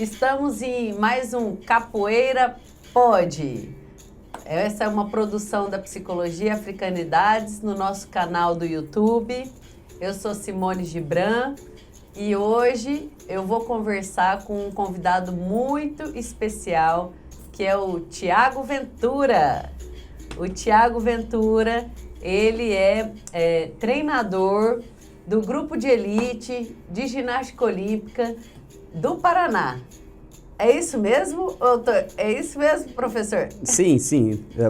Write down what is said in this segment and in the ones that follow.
Estamos em mais um Capoeira Pode. Essa é uma produção da Psicologia Africanidades no nosso canal do YouTube. Eu sou Simone Gibran e hoje eu vou conversar com um convidado muito especial, que é o Thiago Ventura. O Thiago Ventura, ele é treinador do grupo de elite de ginástica olímpica do Paraná. É isso mesmo? É isso mesmo, professor? Sim,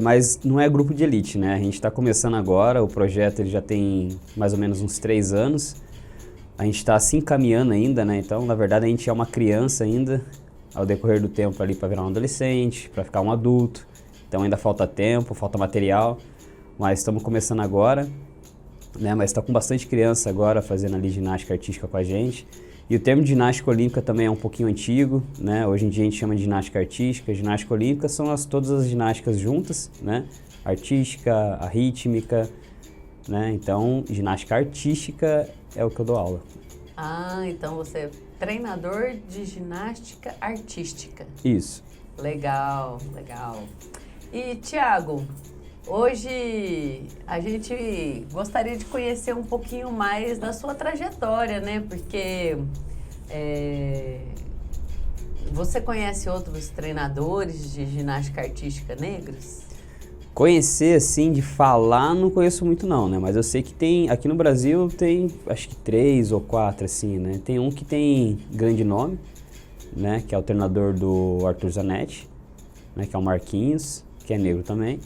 mas não é grupo de elite, né? A gente está começando agora, o projeto ele já tem mais ou menos uns 3 anos. A gente está se encaminhando ainda, né? Então, na verdade, a gente é uma criança ainda, ao decorrer do tempo ali para virar um adolescente, para ficar um adulto. Então ainda falta tempo, falta material, mas estamos começando agora, né? Mas está com bastante criança agora fazendo ali ginástica artística com a gente. E o termo de ginástica olímpica também é um pouquinho antigo, né? Hoje em dia a gente chama de ginástica artística. Ginástica olímpica são todas as ginásticas juntas, né? Artística, a rítmica, né? Então, ginástica artística é o que eu dou aula. Ah, então você é treinador de ginástica artística. Isso. Legal, legal. E, Thiago, hoje a gente gostaria de conhecer um pouquinho mais da sua trajetória, né? Porque você conhece outros treinadores de ginástica artística negros? Conhecer, assim, de falar, não conheço muito não, né? Mas eu sei que tem, aqui no Brasil tem, acho que 3 ou 4, assim, né? Tem um que tem grande nome, né? Que é o treinador do Arthur Zanetti, né? Que é o Marquinhos, que é negro também,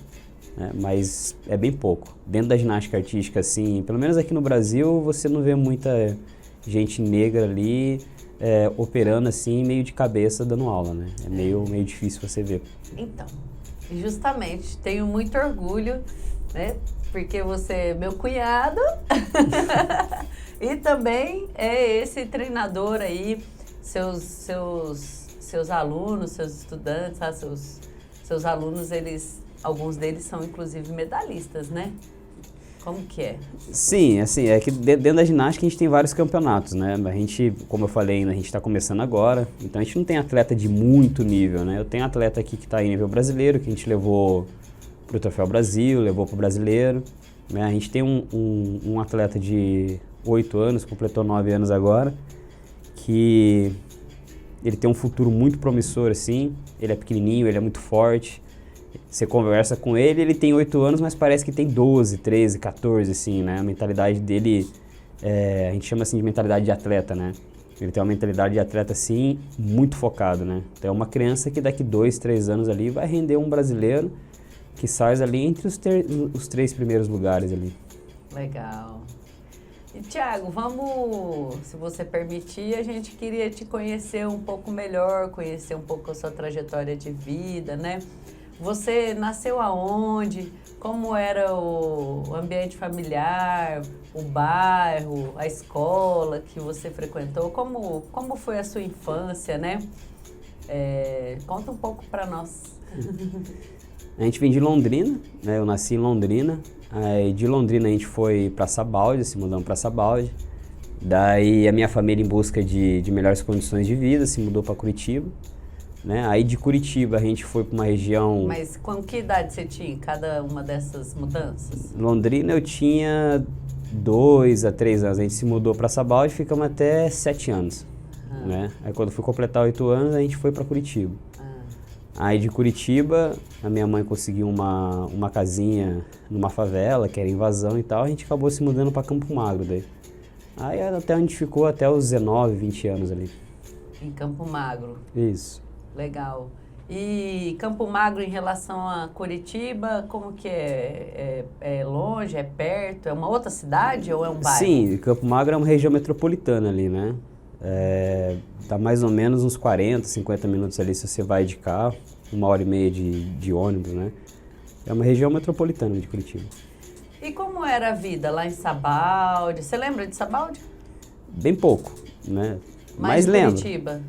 né? Mas é bem pouco. Dentro da ginástica artística, assim, pelo menos aqui no Brasil, você não vê muita gente negra ali operando, assim, meio de cabeça dando aula, né? É meio difícil você ver. Então, justamente, tenho muito orgulho, né? Porque você é meu cunhado e também é esse treinador aí, seus alunos, seus estudantes, seus alunos, alguns deles são inclusive medalhistas, né? Como que é? Sim, assim, é que dentro da ginástica a gente tem vários campeonatos, né? A gente, como eu falei ainda, a gente está começando agora, então a gente não tem atleta de muito nível, né? Eu tenho atleta aqui que está em nível brasileiro, que a gente levou para o Troféu Brasil, levou para o brasileiro, né? A gente tem um atleta de 8 anos, completou 9 anos agora, que ele tem um futuro muito promissor, assim, ele é pequenininho, ele é muito forte. Você conversa com ele, ele tem 8 anos, mas parece que tem 12, 13, 14, assim, né? A mentalidade dele, a gente chama assim de mentalidade de atleta, né? Ele tem uma mentalidade de atleta, assim, muito focado, né? Então é uma criança que daqui 2, 3 anos ali vai render um brasileiro que sai ali entre os 3 primeiros lugares ali. Legal. E, Thiago, vamos, se você permitir, a gente queria te conhecer um pouco melhor, conhecer um pouco a sua trajetória de vida, né? Você nasceu aonde? Como era o ambiente familiar, o bairro, a escola que você frequentou? Como foi a sua infância, né? Conta um pouco para nós. A gente vem de Londrina, né? Eu nasci em Londrina. Aí de Londrina a gente foi para Sabaldi, se mudamos para Sabaldi. Daí a minha família, em busca de melhores condições de vida, se mudou para Curitiba. Né? Aí de Curitiba a gente foi para uma região... Mas com que idade você tinha em cada uma dessas mudanças? Londrina eu tinha 2 a 3 anos, a gente se mudou para Sabaldi e ficamos até 7 anos. Né? Aí quando fui completar 8 anos a gente foi para Curitiba. Aí de Curitiba a minha mãe conseguiu uma casinha numa favela, que era invasão e tal, a gente acabou se mudando para Campo Magro daí. Aí até a gente ficou até os 19, 20 anos ali. Em Campo Magro? Isso. Legal. E Campo Magro em relação a Curitiba, como que é? É longe, é perto? É uma outra cidade ou é um bairro? Sim, Campo Magro é uma região metropolitana ali, né? Dá mais ou menos uns 40, 50 minutos ali se você vai de carro, 1h30 de ônibus, né? É uma região metropolitana de Curitiba. E como era a vida lá em Sabaldi? Você lembra de Sabaldi? Bem pouco, né? Mas lembro. Curitiba?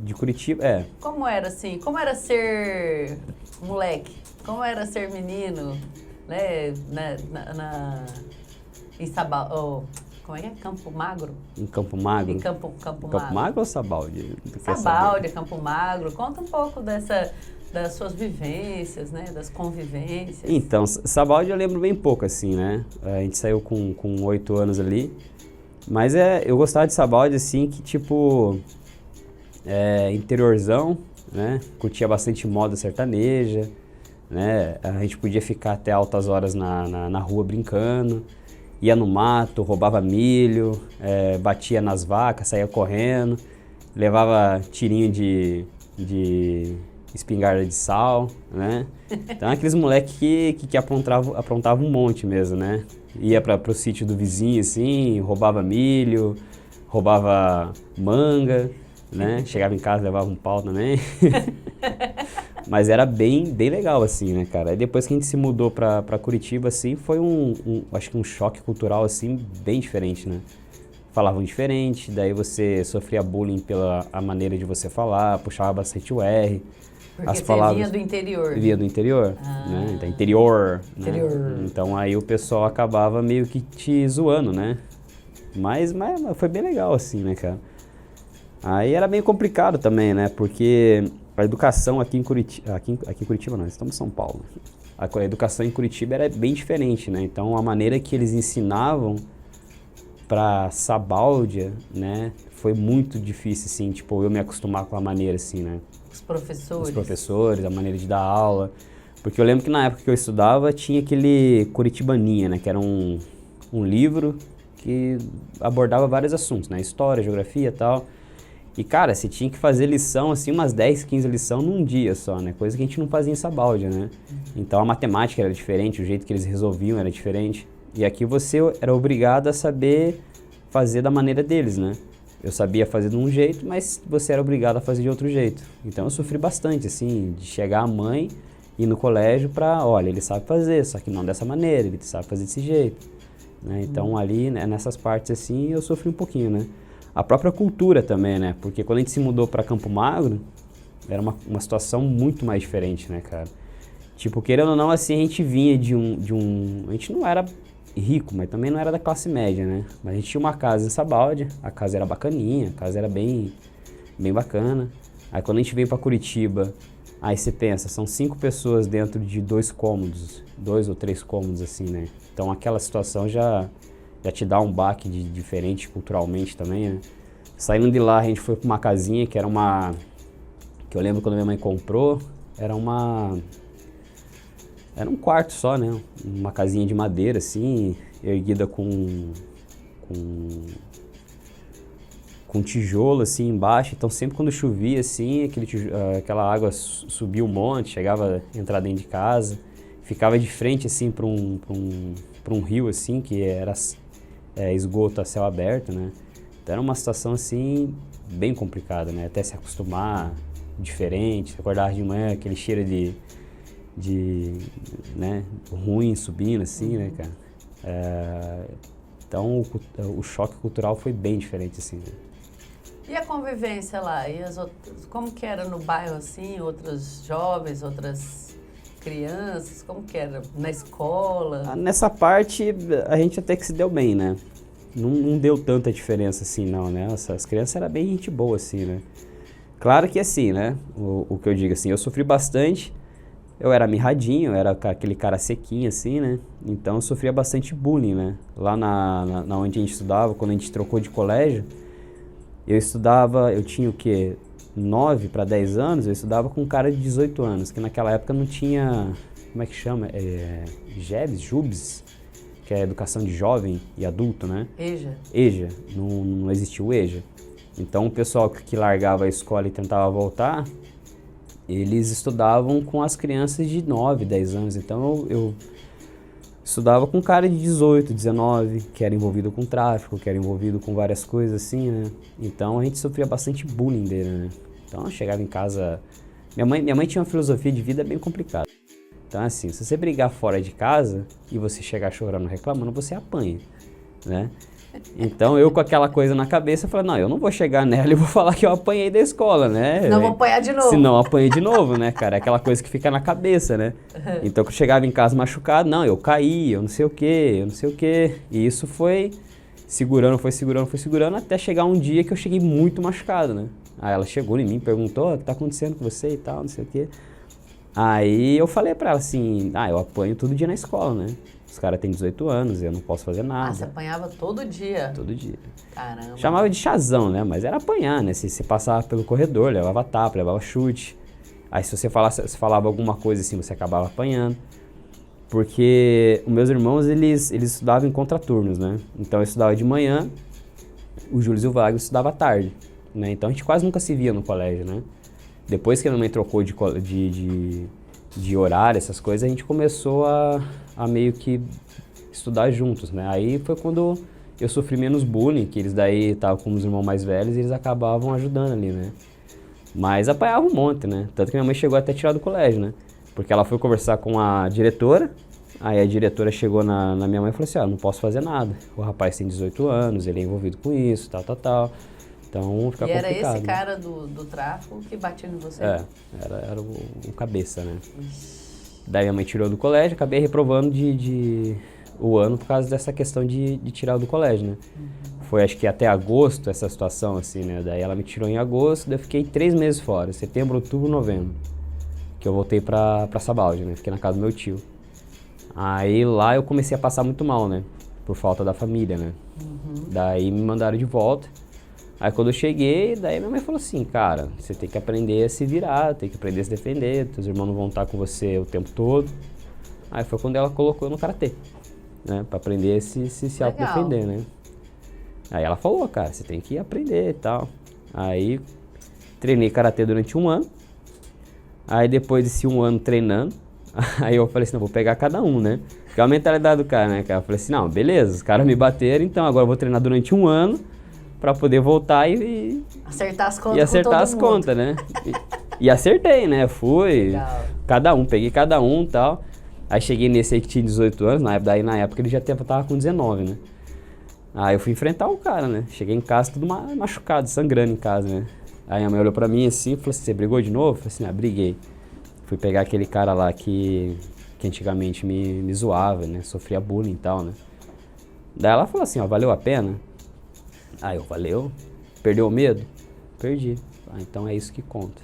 De Curitiba, Como era assim? Como era ser moleque? Como era ser menino, né? Em Como é? Campo Magro? Em Campo Magro? Em Campo Magro. Magro ou Sabaldi? Sabaldi, Campo Magro. Conta um pouco das suas vivências, né? Das convivências. Então, Sabaldi eu lembro bem pouco, assim, né? A gente saiu com 8 anos ali. Mas eu gostava de Sabaldi, assim, que tipo... interiorzão, né? Curtia bastante moda sertaneja, né? A gente podia ficar até altas horas na rua brincando. Ia no mato, roubava milho, batia nas vacas, saía correndo, levava tirinho de espingarda de sal, né? Então, aqueles moleques que aprontavam um monte mesmo, né? Ia pro sítio do vizinho, assim, roubava milho, roubava manga, né? Chegava em casa, levava um pau também. Mas era bem legal, assim, né, cara? Aí depois que a gente se mudou pra Curitiba, assim, foi acho que um choque cultural, assim, bem diferente, né? Falavam diferente, daí você sofria bullying pela maneira de você falar, puxava bastante o R. Porque as você palavras vinha do interior. Vinha do interior, né? Então, interior. Interior. Né? Então aí o pessoal acabava meio que te zoando, né? Mas foi bem legal, assim, né, cara? Aí era meio complicado também, né? Porque a educação aqui em Curitiba... Aqui em Curitiba não, estamos em São Paulo. A educação em Curitiba era bem diferente, né? Então a maneira que eles ensinavam pra Sabáldia, né? Foi muito difícil, assim, tipo, eu me acostumar com a maneira, assim, né? Os professores. Os professores, a maneira de dar aula. Porque eu lembro que na época que eu estudava tinha aquele Curitibaninha, né? Que era um livro que abordava vários assuntos, né? História, geografia e tal. E, cara, você tinha que fazer lição, assim, umas 10, 15 lições num dia só, né? Coisa que a gente não fazia em Sabáldia, né? Então a matemática era diferente, o jeito que eles resolviam era diferente. E aqui você era obrigado a saber fazer da maneira deles, né? Eu sabia fazer de um jeito, mas você era obrigado a fazer de outro jeito. Então eu sofri bastante, assim, de chegar a mãe e ir no colégio olha, ele sabe fazer, só que não dessa maneira, ele sabe fazer desse jeito. Né? Então ali, né, nessas partes assim, eu sofri um pouquinho, né? A própria cultura também, né? Porque quando a gente se mudou para Campo Magro, era uma situação muito mais diferente, né, cara? Tipo, querendo ou não, assim, a gente vinha de um... A gente não era rico, mas também não era da classe média, né? Mas a gente tinha uma casa em Sabáldia, a casa era bacaninha, a casa era bem bacana. Aí quando a gente veio para Curitiba, aí você pensa, são 5 pessoas dentro de 2 cômodos, 2 ou 3 cômodos, assim, né? Então aquela situação já te dá um baque diferente culturalmente também, né? Saindo de lá, a gente foi para uma casinha que era que eu lembro quando minha mãe comprou, era um quarto só, né? Uma casinha de madeira, assim, erguida com tijolo, assim, embaixo. Então, sempre quando chovia, assim, aquela água subia um monte, chegava a entrar dentro de casa. Ficava de frente, assim, para um rio, assim, que era esgoto a céu aberto, né? Então, era uma situação, assim, bem complicada, né? Até se acostumar, diferente. Acordar de manhã, aquele cheiro né, ruim subindo, assim, né, cara? Então, o choque cultural foi bem diferente, assim, né? E a convivência lá? Como que era no bairro, assim? Outros jovens, outras crianças? Como que era? Na escola? Nessa parte, a gente até que se deu bem, né? Não deu tanta diferença, assim, não, né? As crianças eram bem gente boa, assim, né? Claro que, assim, né? O que eu digo, assim, eu sofri bastante. Eu era mirradinho, eu era aquele cara sequinho, assim, né? Então eu sofria bastante bullying, né? Lá na onde a gente estudava, quando a gente trocou de colégio, eu tinha o quê? 9 para 10 anos, eu estudava com um cara de 18 anos, que naquela época não tinha, como é que chama? JUBS, que é Educação de Jovem e Adulto, né? EJA, não existia o EJA. Então o pessoal que largava a escola e tentava voltar, eles estudavam com as crianças de 9, 10 anos. Então eu estudava com um cara de 18, 19, que era envolvido com tráfico, que era envolvido com várias coisas assim, né? Então a gente sofria bastante bullying dele, né? Então eu chegava em casa... Minha mãe tinha uma filosofia de vida bem complicada. Então assim, se você brigar fora de casa e você chegar chorando, reclamando, você apanha, né? Então eu com aquela coisa na cabeça, falei, não, eu não vou chegar nela e vou falar que eu apanhei da escola, né? Não vou apanhar de novo. Senão eu apanhei de novo, né, cara? É aquela coisa que fica na cabeça, né? Então eu chegava em casa machucado, não, eu caí, eu não sei o quê. E isso foi foi segurando, até chegar um dia que eu cheguei muito machucado, né? Aí ela chegou em mim, perguntou, o que tá acontecendo com você e tal, não sei o quê. Aí eu falei pra ela assim, eu apanho todo dia na escola, né? Os caras têm 18 anos, eu não posso fazer nada. Você apanhava todo dia? Todo dia. Caramba. Chamava de chazão, né? Mas era apanhar, né? Você passava pelo corredor, levava tapa, levava chute. Aí se você falava alguma coisa assim, você acabava apanhando. Porque os meus irmãos, eles estudavam em contraturnos, né? Então eu estudava de manhã, o Júlio e o Wagner estudavam à tarde, né? Então a gente quase nunca se via no colégio, né? Depois que a minha mãe trocou de horário, essas coisas, a gente começou a meio que estudar juntos, né? Aí foi quando eu sofri menos bullying, que eles daí estavam com os irmãos mais velhos e eles acabavam ajudando ali, né? Mas apanhava um monte, né? Tanto que minha mãe chegou até a tirar do colégio, né? Porque ela foi conversar com a diretora, aí a diretora chegou na minha mãe e falou assim, não posso fazer nada. O rapaz tem 18 anos, ele é envolvido com isso, tal. Então fica complicado. E era esse cara do tráfico que batia em você? Era o cabeça, né? Daí minha mãe tirou do colégio, acabei reprovando o ano por causa dessa questão de tirar do colégio, né? Foi acho que até agosto essa situação, assim, né? Daí ela me tirou em agosto, daí eu fiquei 3 meses fora, setembro, outubro, novembro. Que eu voltei pra Sabaldi, né? Fiquei na casa do meu tio. Aí lá eu comecei a passar muito mal, né? Por falta da família, né? Daí me mandaram de volta. Aí quando eu cheguei, daí minha mãe falou assim, cara, você tem que aprender a se virar, tem que aprender a se defender, teus irmãos não vão estar com você o tempo todo. Aí foi quando ela colocou eu no karatê, né? Pra aprender a se autodefender, né? Aí ela falou, cara, você tem que aprender e tal. Aí treinei karatê durante 1 ano. Aí depois desse 1 ano treinando, aí eu falei assim, não, vou pegar cada um, né? Porque é a mentalidade do cara, né, cara? Eu falei assim, não, beleza, os caras me bateram, então agora eu vou treinar durante 1 ano pra poder voltar e acertar as contas. E acertar as contas, né? E acertei, né? Fui, peguei cada um e tal. Aí cheguei nesse aí que tinha 18 anos, na época ele já tava com 19, né? Aí eu fui enfrentar o cara, né? Cheguei em casa tudo machucado, sangrando em casa, né? Aí a mãe olhou pra mim assim e falou assim, você brigou de novo? Eu falei assim, briguei. Fui pegar aquele cara lá que antigamente me zoava, né? Sofria bullying e tal, né? Daí ela falou assim, valeu a pena? Aí eu, valeu. Perdeu o medo? Perdi. Então é isso que conta.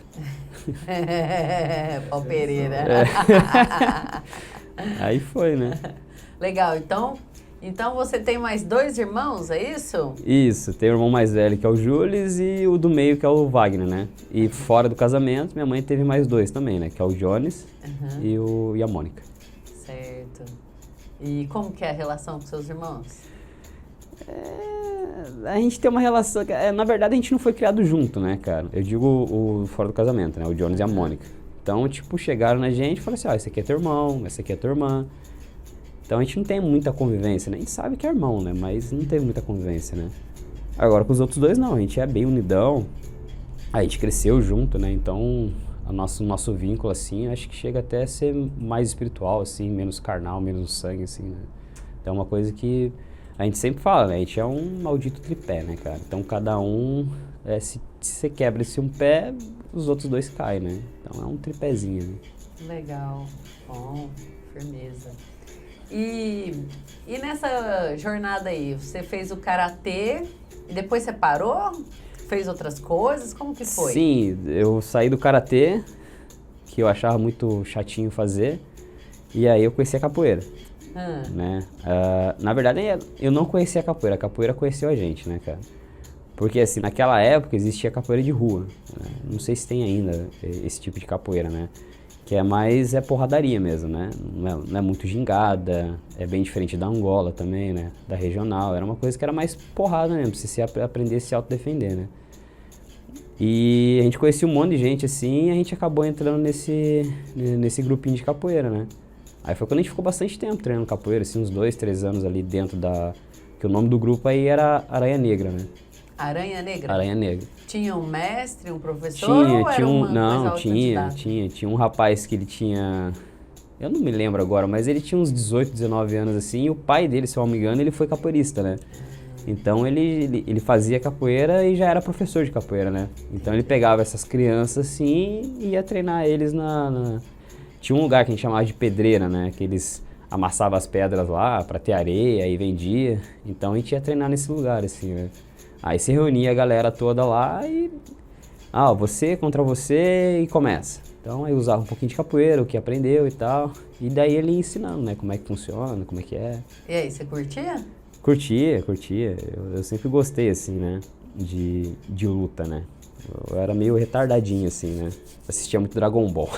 Pau Pereira. Aí foi, né? Legal, então você tem mais 2 irmãos, é isso? Isso, tem o irmão mais velho que é o Júlio e o do meio que é o Wagner, né? E fora do casamento, minha mãe teve mais 2 também, né? Que é o Jones e a Mônica. Certo. E como que é a relação com seus irmãos? A gente tem uma relação... na verdade, a gente não foi criado junto, né, cara? Eu digo o fora do casamento, né? O Jones e a Mônica. Então, tipo, chegaram na gente e falaram assim, esse aqui é teu irmão, essa aqui é tua irmã. Então a gente não tem muita convivência, né? A gente sabe que é irmão, né? Mas não teve muita convivência, né? Agora com os outros 2 não, a gente é bem unidão. A gente cresceu junto, né? Então o nosso vínculo, assim, acho que chega até a ser mais espiritual, assim, menos carnal, menos sangue, assim, né? Então é uma coisa que a gente sempre fala, né? A gente é um maldito tripé, né, cara? Então cada um, se você quebra esse um pé, os outros 2 caem, né? Então é um tripézinho, né? Legal, bom, firmeza. E nessa jornada aí, você fez o karatê e depois você parou? Fez outras coisas? Como que foi? Sim, eu saí do karatê, que eu achava muito chatinho fazer, e aí eu conheci a capoeira, né? Na verdade, eu não conhecia a capoeira conheceu a gente, né, cara? Porque assim, naquela época existia capoeira de rua, né? Não sei se tem ainda esse tipo de capoeira, né? Que é porradaria mesmo, né? Não é muito gingada, é bem diferente da Angola também, né? Da regional, era uma coisa que era mais porrada mesmo, pra você aprender a se autodefender, né? E a gente conhecia um monte de gente assim e a gente acabou entrando nesse grupinho de capoeira, né? Aí foi quando a gente ficou bastante tempo treinando capoeira, assim, uns 2, 3 anos ali dentro que o nome do grupo aí era Aranha Negra, né? Aranha Negra? Aranha Negra. Tinha um mestre, um professor ou era uma tinha um rapaz que ele tinha, eu não me lembro agora, mas ele tinha uns 18, 19 anos assim, e o pai dele, se eu não me engano, ele foi capoeirista, né? Então ele fazia capoeira e já era professor de capoeira, né? Então ele pegava essas crianças assim e ia treinar eles tinha um lugar que a gente chamava de pedreira, né? Que eles amassava as pedras lá para ter areia e vendia. Então a gente ia treinar nesse lugar, assim, né? Aí se reunia a galera toda lá e... você contra você e começa. Então aí usava um pouquinho de capoeira, o que aprendeu e tal. E daí ele ia ensinando, né? Como é que funciona, como é que é. E aí, você curtia? Curtia. Eu sempre gostei, assim, né? De luta, né? Eu era meio retardadinho, assim, né? Assistia muito Dragon Ball.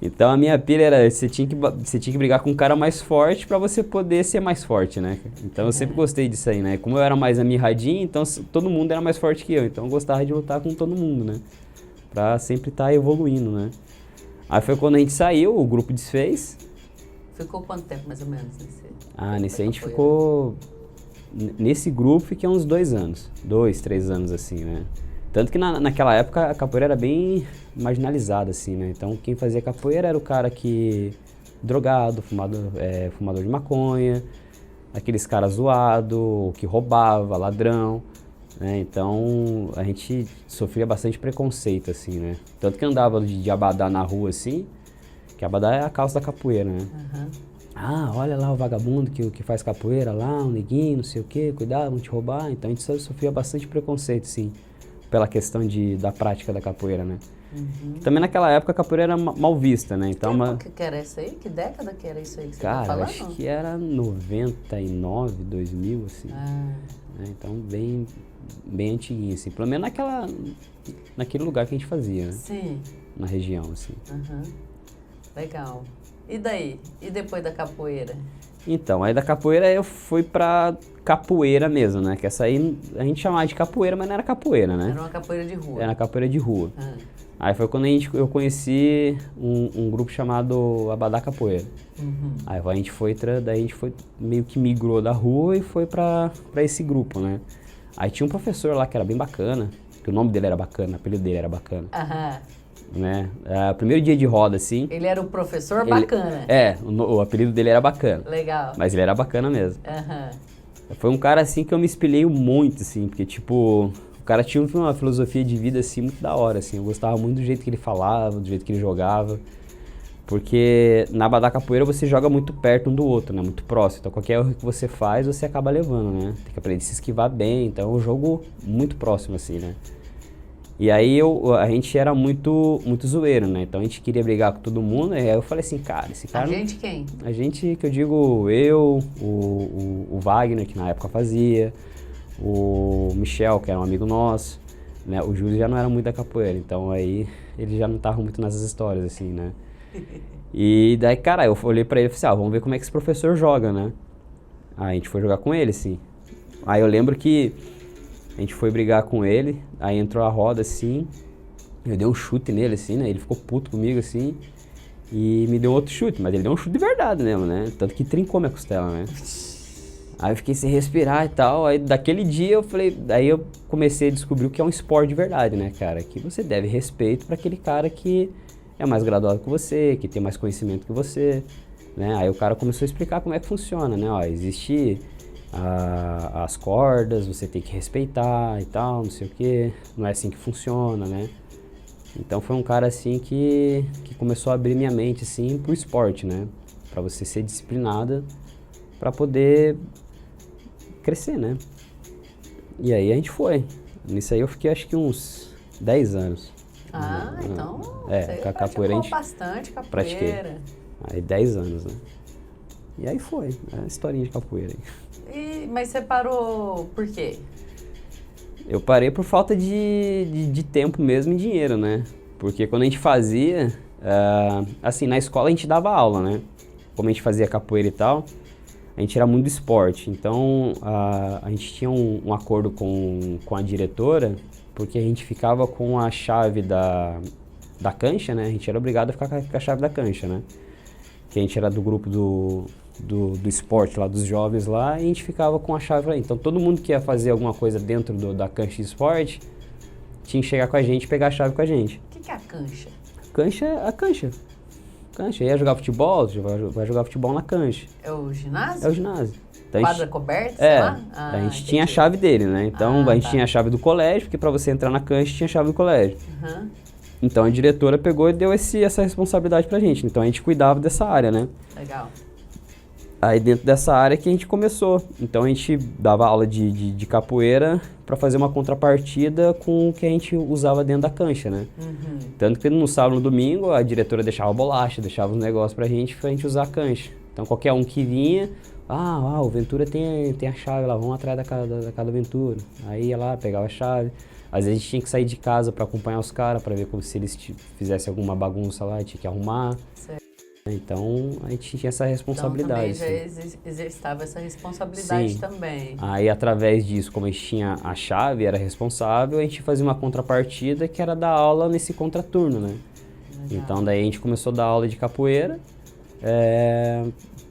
Então a minha pilha era, você tinha que brigar com um cara mais forte pra você poder ser mais forte, né? Então eu sempre gostei disso aí, né? Como eu era mais amirradinho, então todo mundo era mais forte que eu. Então eu gostava de lutar com todo mundo, né? Pra sempre estar evoluindo, né? Aí foi quando a gente saiu, o grupo desfez. Ficou quanto tempo, mais ou menos, Nesse a gente ficou... Nesse grupo fiquei uns 2 anos. 2, 3 anos, assim, né? Tanto que naquela época a capoeira era bem marginalizada, assim, né? Então quem fazia capoeira era o cara que... drogado, fumador de maconha, aqueles caras zoados, que roubava, ladrão, né? Então a gente sofria bastante preconceito, assim, né? Tanto que andava de abadá na rua, assim, que abadá é a calça da capoeira, né? Olha lá o vagabundo que faz capoeira lá, um neguinho, não sei o quê, cuidado, vão te roubar. Então a gente sofria bastante preconceito, sim, pela questão da prática da capoeira, né? Também naquela época a capoeira era mal vista, né? Então, que era isso aí? Que década que era isso aí que você tá falando? acho Que era 99, 2000, assim. Né? Então bem antiguinho, assim. Pelo menos naquele lugar que a gente fazia, né? Sim. Na região, assim. Legal. E daí? E depois da capoeira? Então, aí da capoeira eu fui pra capoeira mesmo, né? Que essa aí a gente chamava de capoeira, mas não era capoeira, né? Era uma capoeira de rua. Era uma capoeira de rua. Aí foi quando eu conheci um grupo chamado Abadá Capoeira. Aí a gente foi meio que migrou da rua e foi pra esse grupo, né? Aí tinha um professor lá que era bem bacana, que o nome dele era bacana, o apelido dele era bacana. Né? O primeiro dia de roda, assim... Ele era o professor bacana. O apelido dele era bacana. Legal. Mas ele era bacana mesmo. Foi um cara, assim, que eu me espelhei muito, assim, porque, tipo... O cara tinha uma filosofia de vida, assim, muito da hora, assim. Eu gostava muito do jeito que ele falava, do jeito que ele jogava. Porque na Abadá Capoeira você joga muito perto um do outro, né? Muito próximo. Então qualquer erro que você faz, você acaba levando, né? Tem que aprender a se esquivar bem. Então é um jogo muito próximo, assim, né? E aí a gente era muito zoeiro, né? Então a gente queria brigar com todo mundo. E aí eu falei assim, cara, esse cara... A gente quem? A gente, que eu digo, o Wagner, que na época fazia, o Michel, que era um amigo nosso, né? O Júlio já não era muito da capoeira, então aí ele já não tava muito nessas histórias, assim, né? E daí, cara, eu olhei pra ele e falei assim, vamos ver como é que esse professor joga, né? Aí a gente foi jogar com ele, assim. Aí eu lembro que a gente foi brigar com ele, aí entrou a roda, assim, eu dei um chute nele, assim, né? Ele ficou puto comigo, assim, e me deu outro chute, mas ele deu um chute de verdade mesmo, né? Tanto que trincou minha costela, né? Aí eu fiquei sem respirar e tal, aí daquele dia eu falei, daí eu comecei a descobrir o que é um esporte de verdade, né, cara? Que você deve respeito para aquele cara que é mais graduado que você, que tem mais conhecimento que você, né? Aí o cara começou a explicar como é que funciona, né? Existe as cordas, você tem que respeitar e tal, não sei o que, não é assim que funciona, né? Então foi um cara assim que começou a abrir minha mente assim pro esporte, né? Pra você ser disciplinada, pra poder crescer, né? E aí a gente foi. Nisso aí eu fiquei acho que uns 10 anos. Então com a capoeira a gente bastante capoeira. Pratiquei. Aí 10 anos, né? E aí foi, a historinha de capoeira aí. Mas você parou por quê? Eu parei por falta de tempo mesmo e dinheiro, né? Porque quando a gente fazia, assim, na escola a gente dava aula, né? Como a gente fazia capoeira e tal, a gente era muito do esporte. Então, a gente tinha um acordo com a diretora, porque a gente ficava com a chave da cancha, né? A gente era obrigado a ficar com a chave da cancha, né? Que a gente era do grupo do esporte lá, dos jovens lá, e a gente ficava com a chave lá. Então todo mundo que ia fazer alguma coisa dentro da cancha de esporte tinha que chegar com a gente e pegar a chave com a gente. O que é a cancha? A cancha. Ia jogar futebol, vai jogar futebol na cancha. É o ginásio? É o ginásio. Então, quadra coberta, sei lá? A gente tinha a chave dele, né? Então a gente tinha a chave do colégio, porque para você entrar na cancha tinha a chave do colégio. Então a diretora pegou e deu essa responsabilidade pra gente. Então a gente cuidava dessa área, né? Legal. Aí dentro dessa área que a gente começou. Então a gente dava aula de capoeira para fazer uma contrapartida com o que a gente usava dentro da cancha, né? Uhum. Tanto que no sábado e no domingo a diretora deixava bolacha, deixava os negócios pra gente usar a cancha. Então qualquer um que vinha, o Ventura tem a chave lá, vamos atrás da casa do Ventura. Aí ia lá, pegava a chave. Às vezes a gente tinha que sair de casa para acompanhar os caras, para ver como se eles fizessem alguma bagunça lá, tinha que arrumar. Certo. Então a gente tinha essa responsabilidade. Então também já exercitava essa responsabilidade. Sim. Também. Aí através disso, como a gente tinha a chave, era responsável, a gente fazia uma contrapartida que era dar aula nesse contraturno, né? Legal. Então daí a gente começou a dar aula de capoeira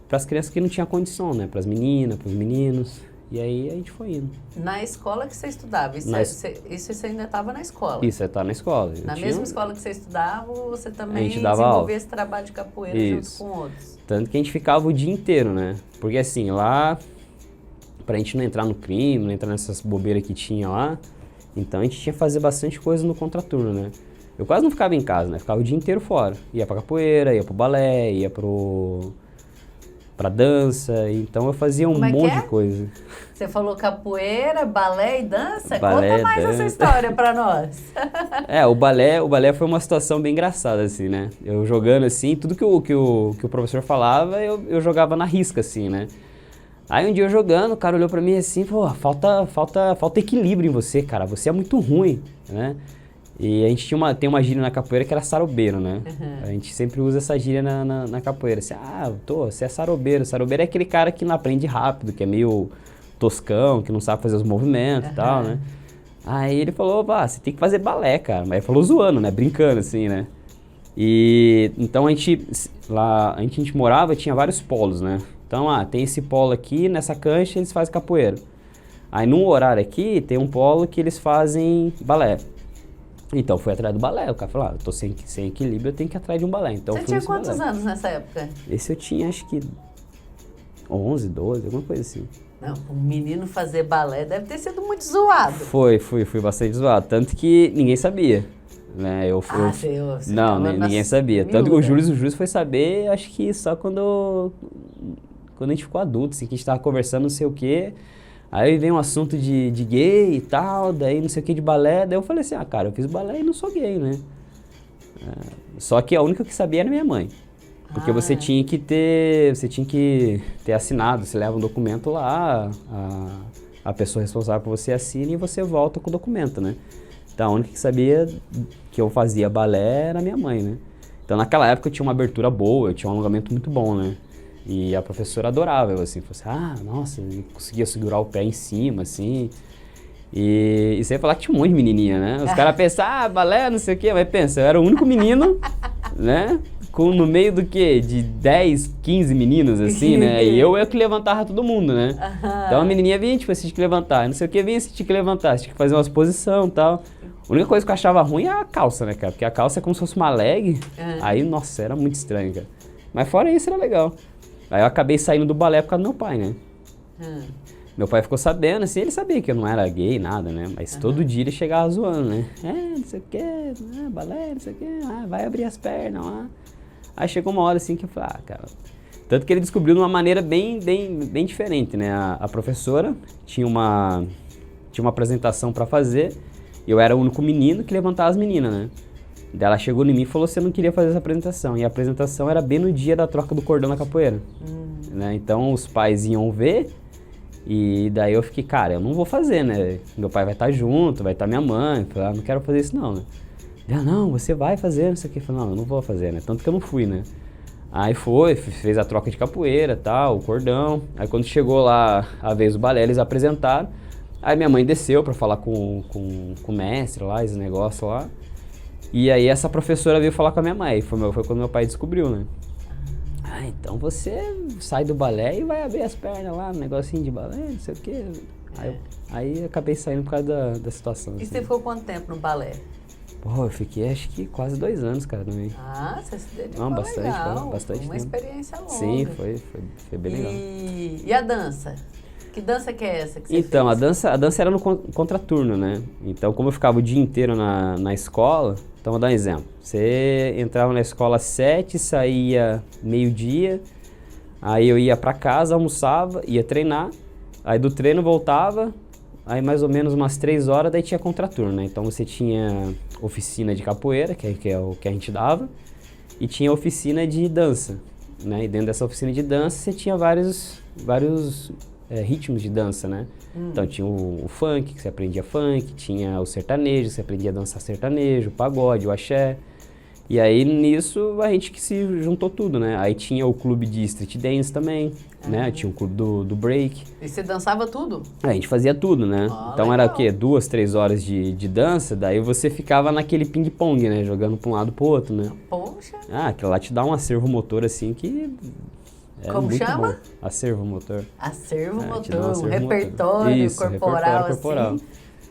para as crianças que não tinham condição, né? Para as meninas, para os meninos. E aí a gente foi indo. Na escola que você estudava? Isso você ainda estava na escola? Isso, eu estava na escola. Na mesma escola que você estudava, você também desenvolvia esse trabalho de capoeira junto com outros? Tanto que a gente ficava o dia inteiro, né? Porque assim, lá, pra gente não entrar no crime, não entrar nessas bobeiras que tinha lá, então a gente tinha que fazer bastante coisa no contraturno, né? Eu quase não ficava em casa, né? Ficava o dia inteiro fora. Ia pra capoeira, ia pro balé, ia pra dança, então eu fazia um monte de coisa. Você falou capoeira, balé e dança? Balé, conta mais essa história pra nós. O balé foi uma situação bem engraçada, assim, né? Eu jogando assim, tudo que o professor falava, eu jogava na risca, assim, né? Aí um dia eu jogando, o cara olhou pra mim assim, pô, falta equilíbrio em você, cara, você é muito ruim, né? E a gente tem uma gíria na capoeira que era sarobeiro, né? Uhum. A gente sempre usa essa gíria na capoeira. Assim, você é sarobeiro. Sarobeiro é aquele cara que não aprende rápido, que é meio toscão, que não sabe fazer os movimentos e tal, né? Aí ele falou, você tem que fazer balé, cara. Mas ele falou zoando, né? Brincando, assim, né? E então a gente morava, tinha vários polos, né? Então, tem esse polo aqui, nessa cancha eles fazem capoeira. Aí num horário aqui, tem um polo que eles fazem balé. Então, fui atrás do balé. O cara falou, eu tô sem equilíbrio, eu tenho que ir atrás de um balé. Então, você tinha quantos anos nessa época? Esse eu tinha, acho que 11, 12, alguma coisa assim. Não, um menino fazer balé deve ter sido muito zoado. Fui bastante zoado. Tanto que ninguém sabia. Né? Ninguém sabia. Tanto que o Júlio foi saber, acho que só quando a gente ficou adulto, assim, que a gente tava conversando, não sei o quê. Aí vem um assunto de gay e tal, daí não sei o que de balé, daí eu falei assim, cara, eu fiz balé e não sou gay, né? Só que a única que sabia era minha mãe. Porque você tinha que ter assinado, você leva um documento lá, a pessoa responsável por você assina e você volta com o documento, né? Então a única que sabia que eu fazia balé era minha mãe, né? Então naquela época eu tinha uma abertura boa, eu tinha um alongamento muito bom, né? E a professora adorava eu, assim, falou assim, nossa, eu conseguia segurar o pé em cima, assim. E você ia falar que tinha um monte de menininha, né? Os caras pensam, balé, não sei o quê, mas pensa, eu era o único menino, né? No meio do quê? De 10, 15 meninos, assim, né? E eu que levantava todo mundo, né? Então a menininha vinha, tipo, você tinha que levantar, não sei o que, vinha, você tinha que levantar, você tinha que fazer umas posição e tal. A única coisa que eu achava ruim é a calça, né, cara? Porque a calça é como se fosse uma leg, aí, nossa, era muito estranho, cara. Mas fora isso, era legal. Aí eu acabei saindo do balé por causa do meu pai, né? Meu pai ficou sabendo, assim, ele sabia que eu não era gay, nada, né? Mas todo dia ele chegava zoando, né? Não sei o que, balé, não sei o que, vai abrir as pernas lá. Aí chegou uma hora assim que eu falei, cara... Tanto que ele descobriu de uma maneira bem diferente, né? A professora tinha uma apresentação pra fazer, e eu era o único menino que levantava as meninas, né? Daí ela chegou em mim e falou que você não queria fazer essa apresentação. E a apresentação era bem no dia da troca do cordão na capoeira. Né? Então os pais iam ver, e daí eu fiquei, cara, eu não vou fazer, né? Meu pai vai estar junto, vai estar minha mãe. Eu falei, não quero fazer isso não, né? Ela, não, você vai fazer, não sei o que. Eu falei, não, eu não vou fazer, né? Tanto que eu não fui, né? Aí fez a troca de capoeira, tal, o cordão. Aí quando chegou lá a vez do balé, eles apresentaram. Aí minha mãe desceu pra falar com o mestre lá, esse negócio lá. E aí essa professora veio falar com a minha mãe. Foi quando meu pai descobriu, né? Então você sai do balé e vai abrir as pernas lá, no negocinho de balé, não sei o quê. Aí acabei saindo por causa da situação. E assim. você ficou quanto tempo no balé? Pô, eu fiquei acho que quase 2 anos, cara, também. Você se dedicou bastante uma tempo. Experiência longa. Sim, foi bem legal. E a dança? Que dança que é essa que você Então, fez? a dança era no contraturno, né? Então, como eu ficava o dia inteiro na escola, então vou dar um exemplo. Você entrava na escola às 7, saía meio-dia, Aí eu ia pra casa, almoçava, ia treinar, aí do treino voltava, aí mais ou menos umas 3 horas, daí tinha contraturno, né? Então você tinha oficina de capoeira, que é o que a gente dava, e tinha oficina de dança, né? E dentro dessa oficina de dança você tinha vários ritmos de dança, né? Então tinha o funk, que você aprendia funk, tinha o sertanejo, que você aprendia a dançar sertanejo, o pagode, o axé. E aí nisso a gente que se juntou tudo, né? Aí tinha o clube de street dance também, né? Tinha o clube do break. E você dançava tudo? A gente fazia tudo, né? Então legal. era o quê? 2, 3 horas de dança, daí você ficava naquele ping-pong, né? Jogando pra um lado pro outro, né? Poxa. Aquilo lá te dá um acervo motor assim que é Como muito chama? bom. Acervo motor. Acervo te dá um motor, acervo repertório Isso, corporal, repertório corporal. assim.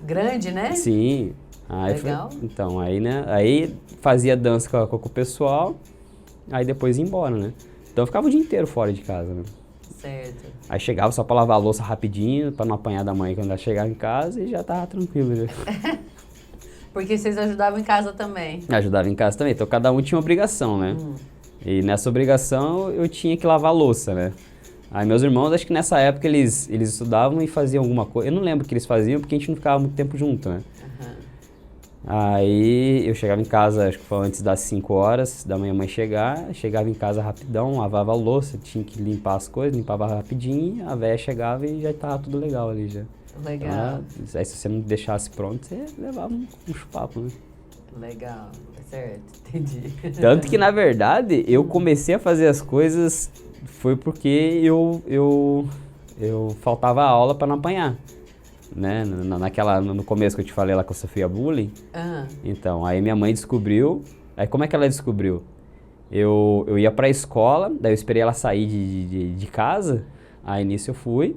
Grande, né? Sim. Aí Legal. Então, aí, né? Aí fazia dança com o pessoal, aí depois ia embora, né? Então eu ficava o dia inteiro fora de casa, né? Certo. Aí chegava só pra lavar a louça rapidinho, pra não apanhar da mãe quando ela chegava em casa e já tava tranquilo. Já. Porque vocês ajudavam em casa também. Ajudava em casa também, então cada um tinha uma obrigação, né? E nessa obrigação eu tinha que lavar a louça, né? Aí meus irmãos, acho que nessa época eles estudavam e faziam alguma coisa. Eu não lembro o que eles faziam porque a gente não ficava muito tempo junto, né? Aí eu chegava em casa, acho que foi antes das 5 horas da minha mãe chegar, chegava em casa rapidão, lavava a louça, tinha que limpar as coisas, limpava rapidinho, a véia chegava e já tava tudo legal ali já. Legal. Então, aí se você não deixasse pronto, você levava um chupapo, né? Legal. Certo, entendi. Tanto que, na verdade, eu comecei a fazer as coisas foi porque eu faltava aula para não apanhar. Né? No começo que eu te falei lá que eu sofria bullying. Então, aí minha mãe descobriu. Aí como é que ela descobriu? Eu ia pra escola, daí eu esperei ela sair de casa. Aí nisso eu fui.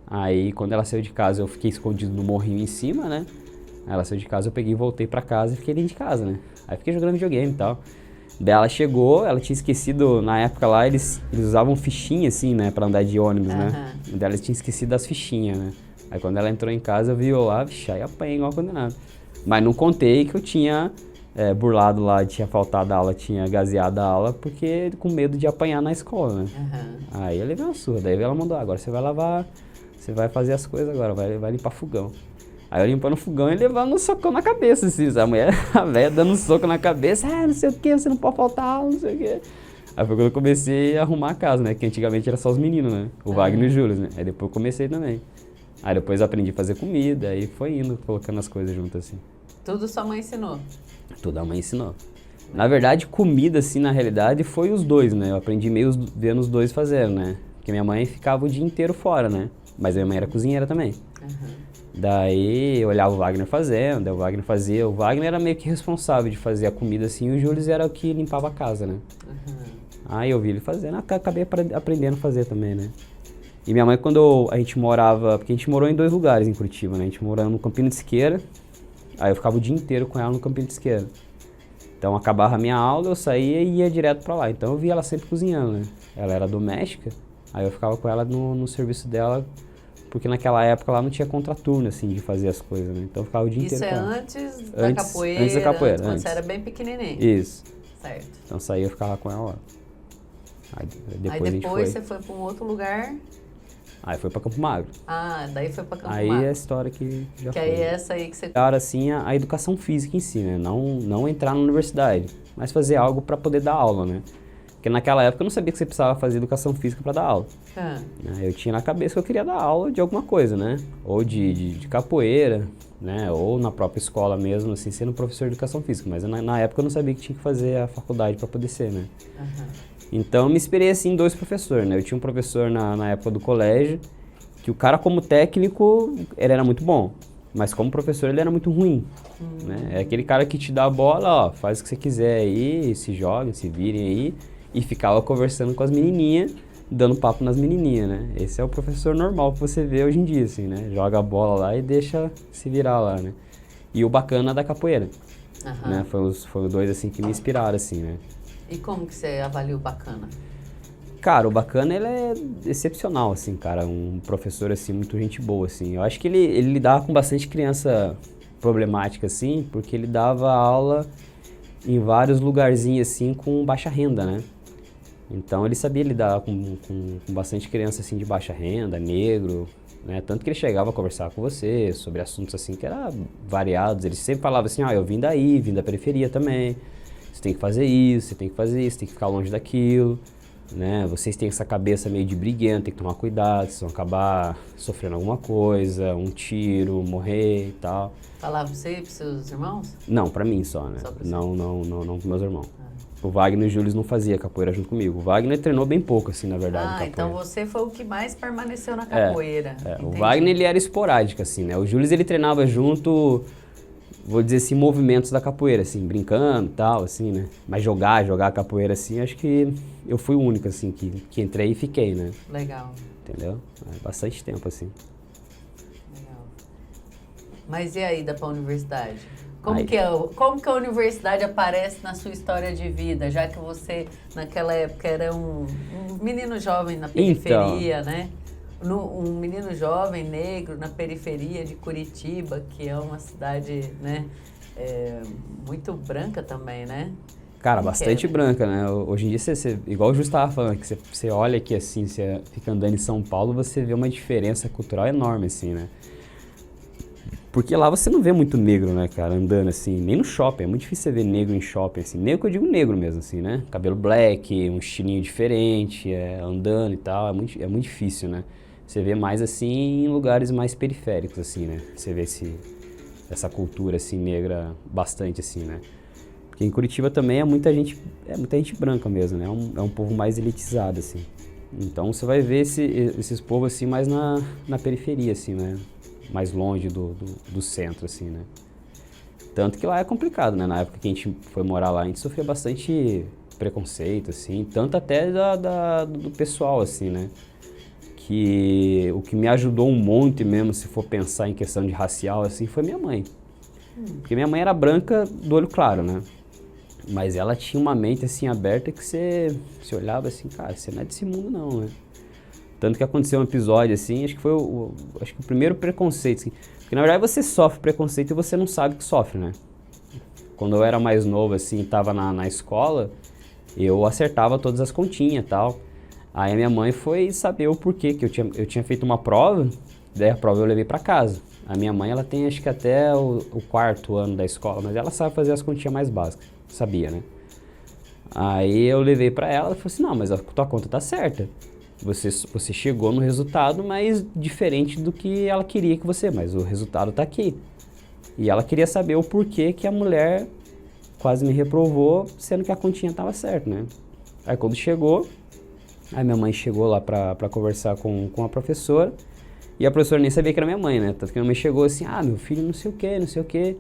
Aí quando ela saiu de casa eu fiquei escondido no morrinho em cima, né? Aí ela saiu de casa, eu peguei e voltei pra casa e fiquei dentro de casa, né? Aí fiquei jogando videogame e tal. Daí ela chegou, ela tinha esquecido, na época lá eles usavam fichinha assim, né? Pra andar de ônibus, né? Daí ela tinha esquecido das fichinhas, né? Aí quando ela entrou em casa, eu vi eu lá, vixi, aí apanhei igual condenado. Mas não contei que eu tinha burlado lá, tinha faltado a aula, tinha gazeado a aula, porque com medo de apanhar na escola, né? Aí eu levei uma surra, daí ela mandou, agora você vai lavar, você vai fazer as coisas agora, vai limpar fogão. Aí eu limpando o fogão e levando um socão na cabeça, assim, a mulher, a velha dando um soco na cabeça, não sei o que, você não pode faltar aula, não sei o que. Aí foi quando eu comecei a arrumar a casa, né? Que antigamente era só os meninos, né? O Wagner e o Júlio, né? Aí depois eu comecei também. Aí depois eu aprendi a fazer comida, aí foi indo, colocando as coisas juntas assim. Tudo sua mãe ensinou? Tudo a mãe ensinou. Na verdade, comida, assim, na realidade, foi os dois, né? Eu aprendi meio vendo os dois fazendo, né? Porque minha mãe ficava o dia inteiro fora, né? Mas a minha mãe era cozinheira também. Daí eu olhava o Wagner fazendo, daí o Wagner fazia. O Wagner era meio que responsável de fazer a comida assim, e o Júlio era o que limpava a casa, né? Aí eu vi ele fazendo, acabei aprendendo a fazer também, né? E minha mãe, quando a gente morava, porque a gente morou em 2 lugares em Curitiba, né? A gente morava no Campino de Siqueira, aí eu ficava o dia inteiro com ela no Campino de Siqueira. Então acabava a minha aula, eu saía e ia direto pra lá. Então eu via ela sempre cozinhando, né? Ela era doméstica, aí eu ficava com ela no serviço dela, porque naquela época lá não tinha contraturno, assim, de fazer as coisas, né? Então eu ficava o dia inteiro com ela. Isso é antes da capoeira? Antes da capoeira, quando antes. você era bem pequenininho? Isso. Certo. Então saía eu ficava com ela lá. Aí depois a gente depois foi. você foi pra um outro lugar? Aí foi pra Campo Magro. Daí foi pra Campo Aí Magro. é a história que já foi. Que aí é essa aí que você... Era assim a educação física em si, né? Não entrar na universidade, mas fazer algo para poder dar aula, né? Porque naquela época eu não sabia que você precisava fazer educação física para dar aula. Eu tinha na cabeça que eu queria dar aula de alguma coisa, né? Ou de capoeira, né? Ou na própria escola mesmo, assim, sendo professor de educação física. Mas na época eu não sabia que tinha que fazer a faculdade para poder ser, né? Então eu me inspirei assim em 2 professores, né? Eu tinha um professor na época do colégio, que o cara como técnico, ele era muito bom, mas como professor ele era muito ruim, né? É aquele cara que te dá a bola, ó, faz o que você quiser aí, se joga, se virem aí, e ficava conversando com as menininhas, dando papo nas menininhas, né? Esse é o professor normal que você vê hoje em dia, assim, né? Joga a bola lá e deixa se virar lá, né? E o bacana da capoeira, né? Foi os 2 assim que me inspiraram, assim, né? E como que você avalia o bacana? Cara, o bacana, ele é excepcional, assim, cara. Um professor, assim, muito gente boa, assim. Eu acho que ele lidava com bastante criança problemática, assim, porque ele dava aula em vários lugarzinhos, assim, com baixa renda, né? Então ele sabia lidar com bastante criança assim de baixa renda, negro, né? Tanto que ele chegava a conversar com você sobre assuntos assim que eram variados. Ele sempre falava assim, eu vim daí, vim da periferia também. Você tem que fazer isso, você tem que fazer isso, tem que ficar longe daquilo, né? Vocês têm essa cabeça meio de briguento, tem que tomar cuidado, vocês vão acabar sofrendo alguma coisa, um tiro, morrer e tal. Falava pra você e pros seus irmãos? Não, pra mim só, né? Só pra você? Não com meus irmãos. O Wagner e o Júlio não fazia capoeira junto comigo. O Wagner treinou bem pouco, assim, na verdade, capoeira. Então você foi o que mais permaneceu na capoeira. O Wagner, ele era esporádico, assim, né? O Júlio, ele treinava junto, vou dizer assim, movimentos da capoeira, assim, brincando e tal, assim, né? Mas jogar capoeira, assim, acho que eu fui o único, assim, que entrei e fiquei, né? Legal. Entendeu? Bastante tempo, assim. Legal. Mas e aí, pra universidade? Como que a universidade aparece na sua história de vida, já que você, naquela época, era um menino jovem na periferia, né? Um menino jovem, negro, na periferia de Curitiba, que é uma cidade, né, muito branca também, né? Cara, bastante branca, né? Hoje em dia, você, igual o Justo estava falando, que você olha aqui assim, você fica andando em São Paulo, você vê uma diferença cultural enorme, assim, né? Porque lá você não vê muito negro, né, cara, andando assim, nem no shopping, é muito difícil você ver negro em shopping, assim, negro que eu digo negro mesmo, assim, né, cabelo black, um estilinho diferente, andando e tal, é muito difícil, né, você vê mais assim em lugares mais periféricos, assim, né, você vê essa cultura, assim, negra bastante, assim, né, porque em Curitiba também é muita gente branca mesmo, né, é um povo mais elitizado, assim, então você vai ver esses povos, assim, mais na periferia, assim, né, mais longe do centro, assim, né? Tanto que lá é complicado, né? Na época que a gente foi morar lá, a gente sofria bastante preconceito, assim, tanto até do pessoal, assim, né? Que o que me ajudou um monte mesmo, se for pensar em questão de racial, assim, foi minha mãe. Porque minha mãe era branca do olho claro, né? Mas ela tinha uma mente, assim, aberta que você olhava assim, cara, você não é desse mundo não, né? Tanto que aconteceu um episódio, assim, acho que foi o primeiro preconceito, assim. Porque, na verdade, você sofre preconceito e você não sabe que sofre, né? Quando eu era mais novo, assim, tava na escola, eu acertava todas as continhas e tal. Aí a minha mãe foi saber o porquê, que eu tinha feito uma prova, daí a prova eu levei pra casa. A minha mãe, ela tem, acho que até o 4º ano da escola, mas ela sabe fazer as continhas mais básicas, sabia, né? Aí eu levei pra ela falou assim, não, mas a tua conta tá certa. Você chegou no resultado, mas diferente do que ela queria que você, mas o resultado tá aqui. E ela queria saber o porquê que a mulher quase me reprovou, sendo que a continha tava certa, né? Aí quando chegou, aí minha mãe chegou lá pra conversar com a professora, e a professora nem sabia que era minha mãe, né? Tanto que minha mãe chegou assim, meu filho não sei o quê, não sei o quê.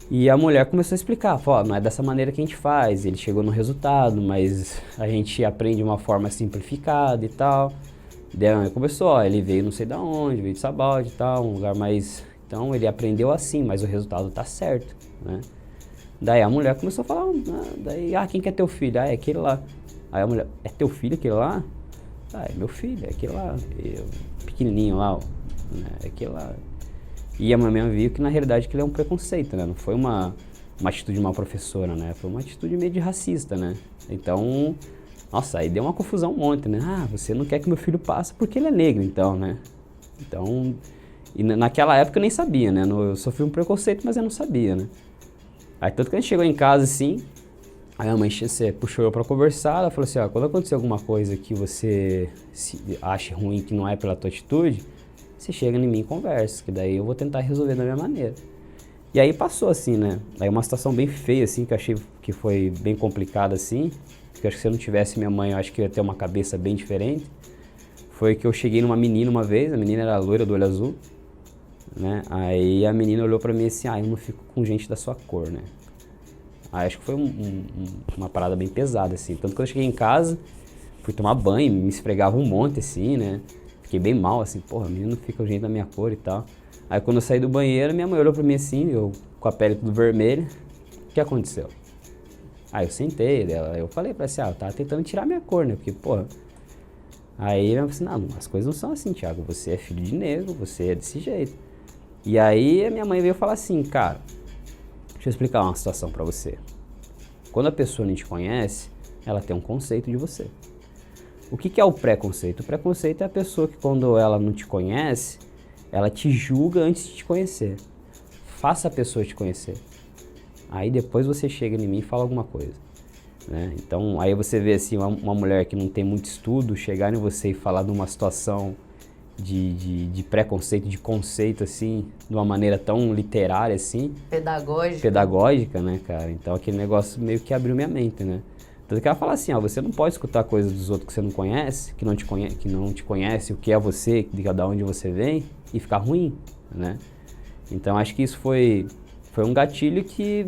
E a mulher começou a explicar, falou, não é dessa maneira que a gente faz, ele chegou no resultado, mas a gente aprende de uma forma simplificada e tal. Daí a mãe começou, ele veio não sei de onde, veio de Sabaldi e tal, um lugar mais... Então ele aprendeu assim, mas o resultado tá certo, né? Daí a mulher começou a falar, quem que é teu filho? É aquele lá. Aí a mulher, é teu filho aquele lá? É meu filho, é aquele lá, pequenininho lá, né? É aquele lá. E a mamãe viu que na realidade aquilo é um preconceito, né? Não foi uma atitude de uma professora, né? Foi uma atitude meio de racista, né? Então, nossa, aí deu uma confusão um monte, né? Você não quer que meu filho passe porque ele é negro, então, né? Então, e naquela época eu nem sabia, né? Eu sofri um preconceito, mas eu não sabia, né? Aí tanto que a gente chegou em casa assim, aí a mãe puxou eu pra conversar, ela falou assim, quando acontecer alguma coisa que você ache ruim, que não é pela tua atitude, você chega em mim e conversa, que daí eu vou tentar resolver da minha maneira. E aí passou assim, né? Aí uma situação bem feia, assim, que eu achei que foi bem complicada, assim, porque eu acho que se eu não tivesse minha mãe, eu acho que eu ia ter uma cabeça bem diferente. Foi que eu cheguei numa menina uma vez, a menina era loira do olho azul, né? Aí a menina olhou pra mim assim, eu não fico com gente da sua cor, né? Aí acho que foi uma parada bem pesada, assim. Tanto que quando eu cheguei em casa, fui tomar banho, me esfregava um monte, assim, né? Fiquei bem mal, assim, porra, menino não fica com gente da minha cor e tal. Aí quando eu saí do banheiro, minha mãe olhou pra mim assim, eu com a pele tudo vermelha. O que aconteceu? Aí eu sentei dela, eu falei pra ela assim, tava tentando tirar minha cor, né? Porque, porra... Aí ela falou assim, não, as coisas não são assim, Thiago, você é filho de negro, você é desse jeito. E aí a minha mãe veio falar assim, cara, deixa eu explicar uma situação pra você. Quando a pessoa não te conhece, ela tem um conceito de você. O que é o preconceito? O preconceito é a pessoa que quando ela não te conhece, ela te julga antes de te conhecer. Faça a pessoa te conhecer. Aí depois você chega em mim e fala alguma coisa, né? Então, aí você vê assim, uma mulher que não tem muito estudo, chegar em você e falar de uma situação de preconceito, de conceito, assim, de uma maneira tão literária, assim. Pedagógica, né, cara? Então, aquele negócio meio que abriu minha mente, né? Tanto que ela fala assim, ó, você não pode escutar coisas dos outros que você não conhece, que não te conhece, o que é você, de cada onde você vem, e ficar ruim, né? Então, acho que isso foi um gatilho que,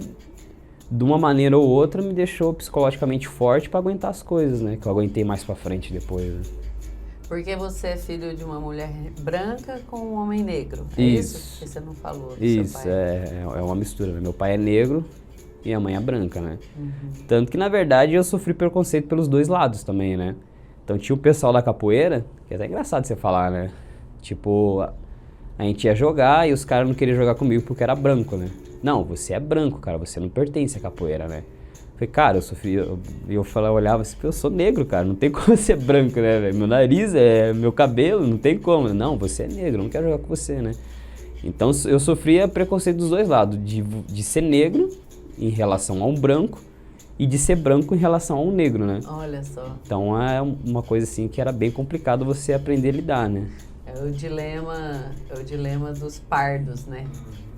de uma maneira ou outra, me deixou psicologicamente forte para aguentar as coisas, né? Que eu aguentei mais para frente depois, né? Porque você é filho de uma mulher branca com um homem negro, é isso? Que você não falou do isso, seu pai. É uma mistura, né? Meu pai é negro e minha mãe é branca, né? Tanto que, na verdade, eu sofri preconceito pelos dois lados também, né? Então, tinha o pessoal da capoeira, que é até engraçado você falar, né? Tipo, a gente ia jogar e os caras não queriam jogar comigo porque era branco, né? Não, você é branco, cara, você não pertence à capoeira, né? Falei, cara, eu sofri, eu olhava assim, eu sou negro, cara, não tem como ser branco, né, velho? Meu nariz, meu cabelo, não tem como. Não, você é negro, não quero jogar com você, né? Então eu sofria preconceito dos dois lados, de ser negro em relação a um branco e de ser branco em relação a um negro, né? Olha só. Então é uma coisa assim que era bem complicado você aprender a lidar, né? É o dilema dos pardos, né?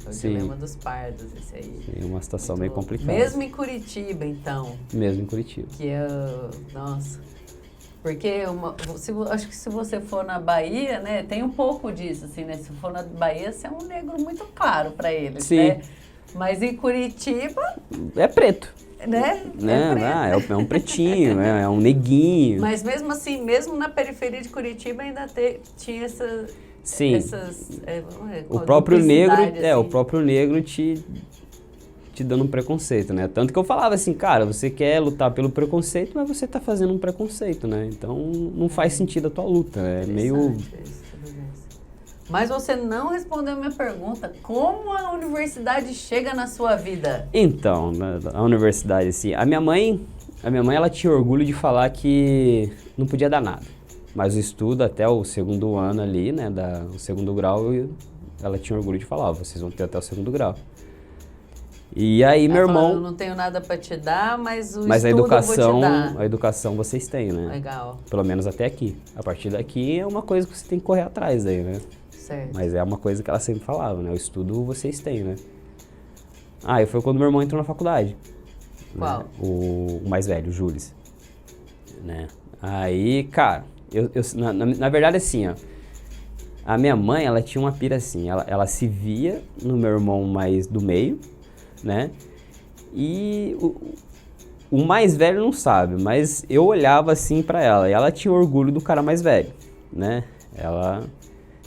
É o dilema dos pardos, esse aí. Sim, uma situação meio complicada. Mesmo em Curitiba, então. Mesmo em Curitiba. Que é, nossa, porque acho que se você for na Bahia, né, tem um pouco disso, assim, né? Se for na Bahia, você é um negro muito claro para eles, sim, né? Mas em Curitiba... É preto. Né? É um pretinho, é um neguinho. Mas mesmo assim, mesmo na periferia de Curitiba ainda tinha essas... Sim. O próprio negro, assim. O próprio negro te dando um preconceito, né? Tanto que eu falava assim, cara, você quer lutar pelo preconceito, mas você tá fazendo um preconceito, né? Então não faz sentido a tua luta, é meio... Mas você não respondeu a minha pergunta. Como a universidade chega na sua vida? Então, a universidade, assim, a minha mãe, ela tinha orgulho de falar que não podia dar nada. Mas o estudo até o segundo ano ali, né, o segundo grau, ela tinha orgulho de falar, vocês vão ter até o segundo grau. E aí meu irmão... Eu não tenho nada para te dar, mas o mas estudo eu vou te dar. A educação vocês têm, né? Legal. Pelo menos até aqui. A partir daqui é uma coisa que você tem que correr atrás aí, né? Certo. Mas é uma coisa que ela sempre falava, né? O estudo vocês têm, né? E foi quando meu irmão entrou na faculdade. Qual? Né? O mais velho, o Júlio, né? Aí, cara, na verdade assim, ó, a minha mãe, ela tinha uma pira assim, ela se via no meu irmão mais do meio, né? E o mais velho não sabe, mas eu olhava assim pra ela e ela tinha orgulho do cara mais velho, né? Ela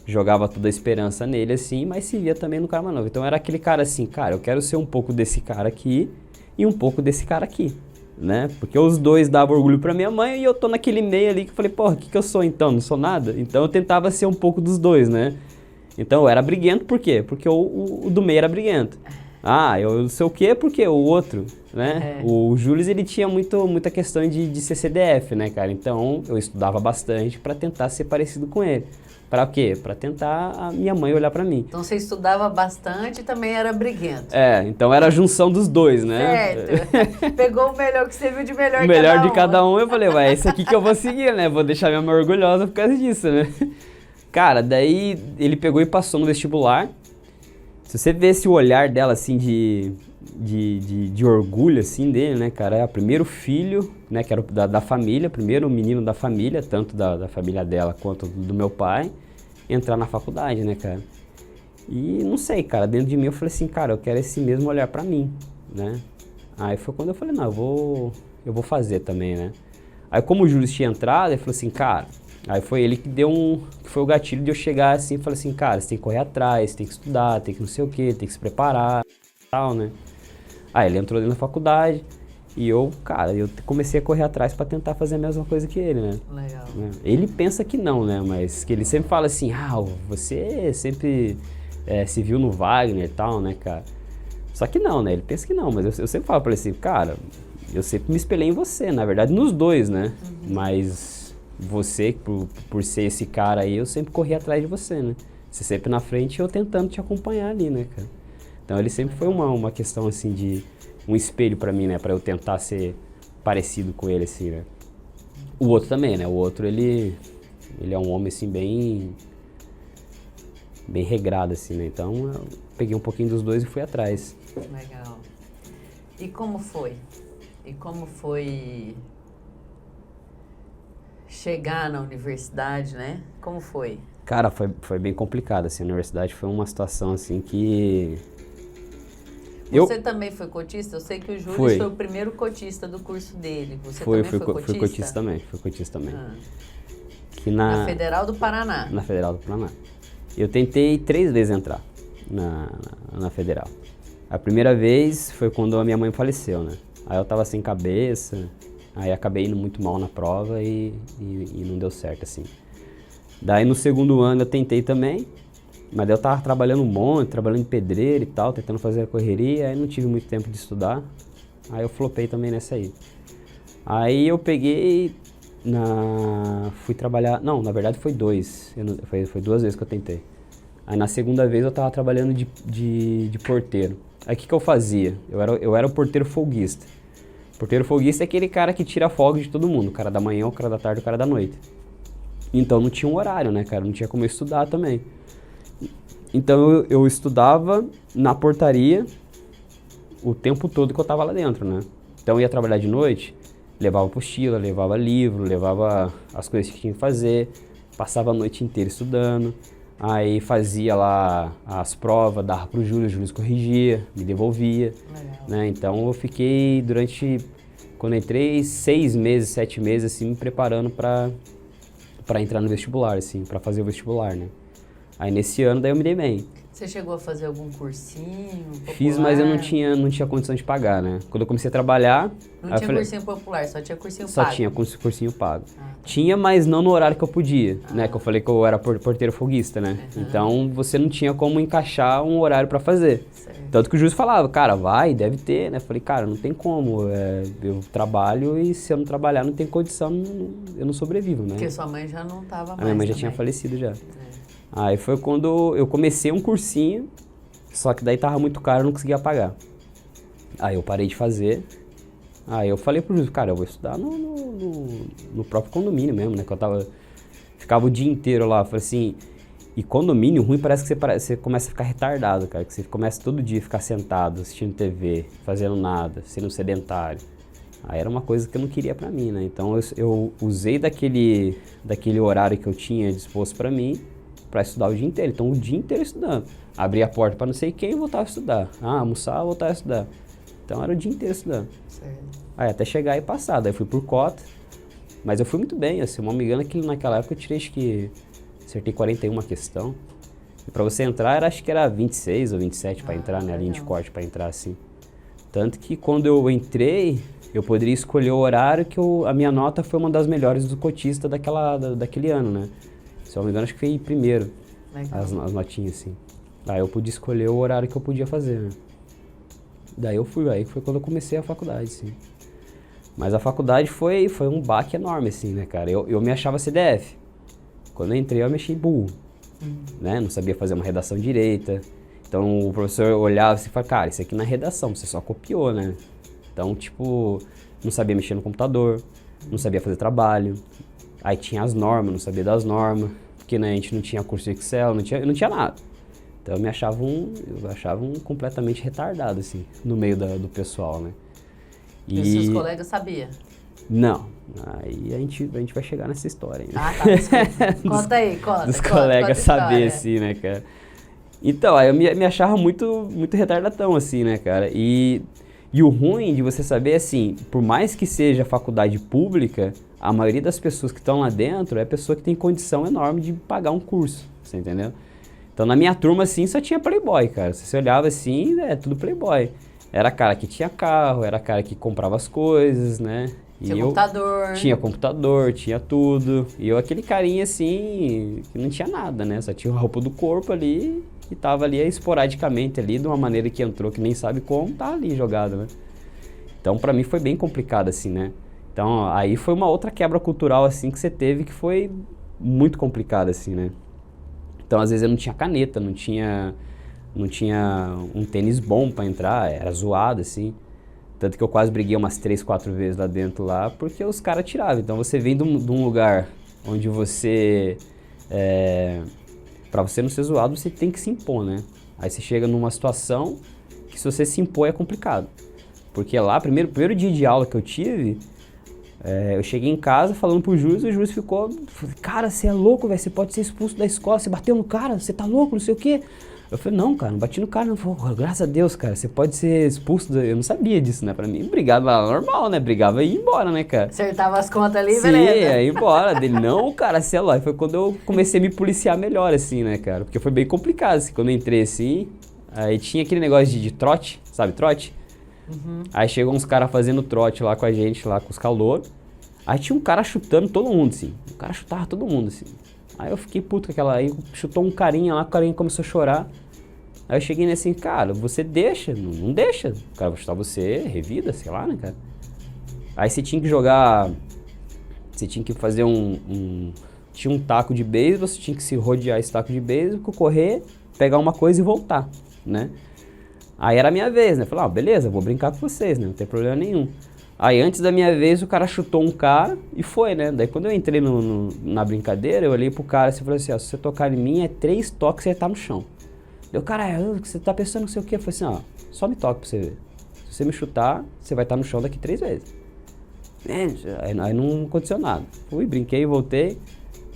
jogava toda a esperança nele assim, mas se via também no cara mais novo. Então era aquele cara assim, cara, eu quero ser um pouco desse cara aqui e um pouco desse cara aqui, né? Porque os dois davam orgulho pra minha mãe e eu tô naquele meio ali que eu falei, porra, o que eu sou então? Não sou nada? Então eu tentava ser um pouco dos dois, né? Então eu era briguento, por quê? Porque o do meio era briguento. Eu não sei o quê, porque o outro, né? O Júlio, ele tinha muita questão de ser CDF, né, cara? Então eu estudava bastante pra tentar ser parecido com ele. Pra quê? Pra tentar a minha mãe olhar pra mim. Então você estudava bastante e também era briguento. Então era a junção dos dois, né? Certo. Pegou o melhor que você viu de melhor o melhor de cada um. Eu falei, é esse aqui que eu vou seguir, né? Vou deixar minha mãe orgulhosa por causa disso, né? Cara, daí ele pegou e passou no vestibular. Se você vê o olhar dela, assim, de orgulho, assim, dele, né, cara? É o primeiro filho, né, que era da família, primeiro menino da família, tanto da família dela quanto do meu pai, entrar na faculdade, né, cara? E não sei, cara, dentro de mim eu falei assim, cara, eu quero esse mesmo olhar pra mim, né? Aí foi quando eu falei, não, eu vou fazer também, né? Aí como o Júlio tinha entrado, ele falou assim, cara... Aí foi ele que foi o gatilho de eu chegar assim e falar assim, cara, você tem que correr atrás, tem que estudar, tem que não sei o quê, tem que se preparar e tal, né? Aí ele entrou dentro da faculdade e eu comecei a correr atrás pra tentar fazer a mesma coisa que ele, né? Legal. Ele pensa que não, né? Mas que ele sempre fala assim, você sempre se viu no Wagner e tal, né, cara? Só que não, né? Ele pensa que não, mas eu sempre falo pra ele assim, cara, eu sempre me espelhei em você, na verdade nos dois, né? Mas... você, por ser esse cara aí, eu sempre corri atrás de você, né? Você sempre na frente e eu tentando te acompanhar ali, né, cara? Então ele sempre foi uma questão, assim, de um espelho pra mim, né? Pra eu tentar ser parecido com ele, assim, né? O outro também, né? O outro, ele é um homem, assim, bem regrado, assim, né? Então eu peguei um pouquinho dos dois e fui atrás. Legal. E como foi? Chegar na universidade, né? Como foi? Cara, foi bem complicado, assim, a universidade foi uma situação, assim, que... Você também foi cotista? Eu sei que o Júlio foi o primeiro cotista do curso dele. Você também foi cotista? Fui cotista também. Que na Federal do Paraná? Na Federal do Paraná. Eu tentei 3 vezes entrar na Federal. A primeira vez foi quando a minha mãe faleceu, né? Aí eu tava sem cabeça, aí acabei indo muito mal na prova e não deu certo, assim. Daí no segundo ano eu tentei também, mas daí eu tava trabalhando um monte, trabalhando em pedreiro e tal, tentando fazer a correria, aí não tive muito tempo de estudar, aí eu flopei também nessa aí. Aí eu peguei, fui trabalhar, não, na verdade foi 2, foi 2 vezes que eu tentei. Aí na segunda vez eu tava trabalhando de porteiro. Aí o que eu fazia? Eu era o porteiro folguista. Porteiro folguista é aquele cara que tira folga de todo mundo, o cara da manhã, o cara da tarde, o cara da noite. Então não tinha um horário, né, cara? Não tinha como eu estudar também. Então eu estudava na portaria o tempo todo que eu tava lá dentro, né? Então eu ia trabalhar de noite, levava apostila, levava livro, levava as coisas que tinha que fazer, passava a noite inteira estudando, aí fazia lá as provas, dava pro Júlio, o Júlio corrigia, me devolvia, né? Então eu fiquei quando entrei, 6 meses, 7 meses, assim, me preparando para entrar no vestibular, assim, para fazer o vestibular, né? Aí nesse ano, daí eu me dei bem. Você chegou a fazer algum cursinho popular? Fiz, mas eu não tinha condição de pagar, né? Quando eu comecei a trabalhar... Não tinha cursinho popular, só tinha cursinho pago? Só tinha cursinho pago. Tinha, mas não no horário que eu podia, né? Que eu falei que eu era porteiro folguista, né? Então, você não tinha como encaixar um horário pra fazer. Certo. Tanto que o juiz falava, cara, vai, deve ter, né? Eu falei, cara, não tem como, eu trabalho e se eu não trabalhar não tem condição, eu não sobrevivo, né? Porque sua mãe já não tava mais. A minha mãe já tinha falecido já. Aí foi quando eu comecei um cursinho, só que daí tava muito caro, eu não conseguia pagar. Aí eu parei de fazer, aí eu falei pro juiz, cara, eu vou estudar no próprio condomínio mesmo, né? Que eu ficava o dia inteiro lá, eu falei assim, e condomínio ruim parece que você começa a ficar retardado, cara, que você começa todo dia a ficar sentado, assistindo TV, fazendo nada, sendo sedentário. Aí era uma coisa que eu não queria pra mim, né? Então eu usei daquele horário que eu tinha disposto pra mim, para estudar o dia inteiro. Então, o dia inteiro estudando. Abria a porta para não sei quem e voltava a estudar. Almoçava, voltava a estudar. Então, era o dia inteiro estudando. Certo. Aí, até chegar e passar. Daí, fui por cota. Mas eu fui muito bem, assim. Não me engano que naquela época eu tirei, acho que... Acertei 41 questão. E para você entrar, acho que era 26 ou 27 para entrar, né? A linha de corte para entrar, assim. Tanto que, quando eu entrei, eu poderia escolher o horário que a minha nota foi uma das melhores do cotista daquele ano, né? Se eu não me engano, acho que foi primeiro, as notinhas, assim. Aí eu pude escolher o horário que eu podia fazer, né? Daí eu fui, aí foi quando eu comecei a faculdade, assim. Mas a faculdade foi um baque enorme, assim, né, cara? Eu me achava CDF. Quando eu entrei, eu me achei burro, né? Não sabia fazer uma redação direita. Então o professor olhava assim e falava, cara, isso aqui não é redação, você só copiou, né? Então, tipo, não sabia mexer no computador, não sabia fazer trabalho. Aí tinha as normas, não sabia das normas, porque né, a gente não tinha curso de Excel, não tinha nada. Então eu me achava completamente retardado, assim, no meio do pessoal, né? E os seus colegas sabiam? Não. Aí a gente vai chegar nessa história ainda. Tá, desculpa. Conta. Dos colegas saber, assim, né, cara? Então, aí eu me achava muito, muito retardatão, assim, né, cara? E o ruim de você saber, assim, por mais que seja faculdade pública, a maioria das pessoas que estão lá dentro é pessoa que tem condição enorme de pagar um curso, você entendeu? Então, na minha turma, assim, só tinha playboy, cara. Você olhava assim, tudo playboy. Era cara que tinha carro, era cara que comprava as coisas, né? Tinha computador, tinha tudo. E eu, aquele carinha, assim, que não tinha nada, né? Só tinha a roupa do corpo ali e tava ali esporadicamente ali, de uma maneira que entrou, que nem sabe como, tá ali jogado, né? Então, pra mim foi bem complicado, assim, né? Então, aí foi uma outra quebra cultural, assim, que você teve, que foi muito complicada, assim, né? Então, às vezes eu não tinha caneta, não tinha um tênis bom pra entrar, era zoado, assim. Tanto que eu quase briguei umas 3, 4 vezes lá dentro, lá, porque os caras tiravam. Então, você vem de um lugar onde você... Pra você não ser zoado, você tem que se impor, né? Aí você chega numa situação que se você se impor é complicado. Porque lá, primeiro dia de aula que eu tive, eu cheguei em casa falando pro juiz, e o juiz ficou, cara, você é louco, velho, você pode ser expulso da escola, você bateu no cara, você tá louco, não sei o quê. Eu falei, não, cara, não bati no cara, não. Falei, graças a Deus, cara, você pode ser expulso. Eu não sabia disso, né? Pra mim, brigava lá, normal, né? Brigava e ia embora, né, cara? Acertava as contas ali, Sim, beleza. ia embora. Dele, não, cara, sei lá. Foi quando eu comecei a me policiar melhor, assim, né, cara? Porque foi bem complicado, assim, quando eu entrei, assim. Aí tinha aquele negócio de trote, sabe, trote? Aí chegou uns caras fazendo trote lá com a gente, lá com os calouros. Aí tinha um cara chutando todo mundo, assim. O cara chutava todo mundo, assim. Aí eu fiquei puto com aquela... Aí chutou um carinha lá, o carinha começou a chorar. Aí eu cheguei nesse assim, cara, você deixa, não deixa. O cara vai chutar você, revida, sei lá, né, cara. Aí você tinha que jogar... Você tinha que fazer tinha um taco de beisebol, você tinha que se rodear esse taco de beisebol, correr, pegar uma coisa e voltar, né? Aí era a minha vez, né? Falei, beleza, vou brincar com vocês, né? Não tem problema nenhum. Aí antes da minha vez o cara chutou um cara e foi, né? Daí quando eu entrei na brincadeira, eu olhei pro cara e falei assim, se você tocar em mim é 3 toques e você tá no chão. Deu, cara, você tá pensando não sei o que? Eu falei assim, só me toque pra você ver. Se você me chutar, você vai estar no chão daqui 3 vezes. Aí não aconteceu nada. Fui, brinquei, voltei,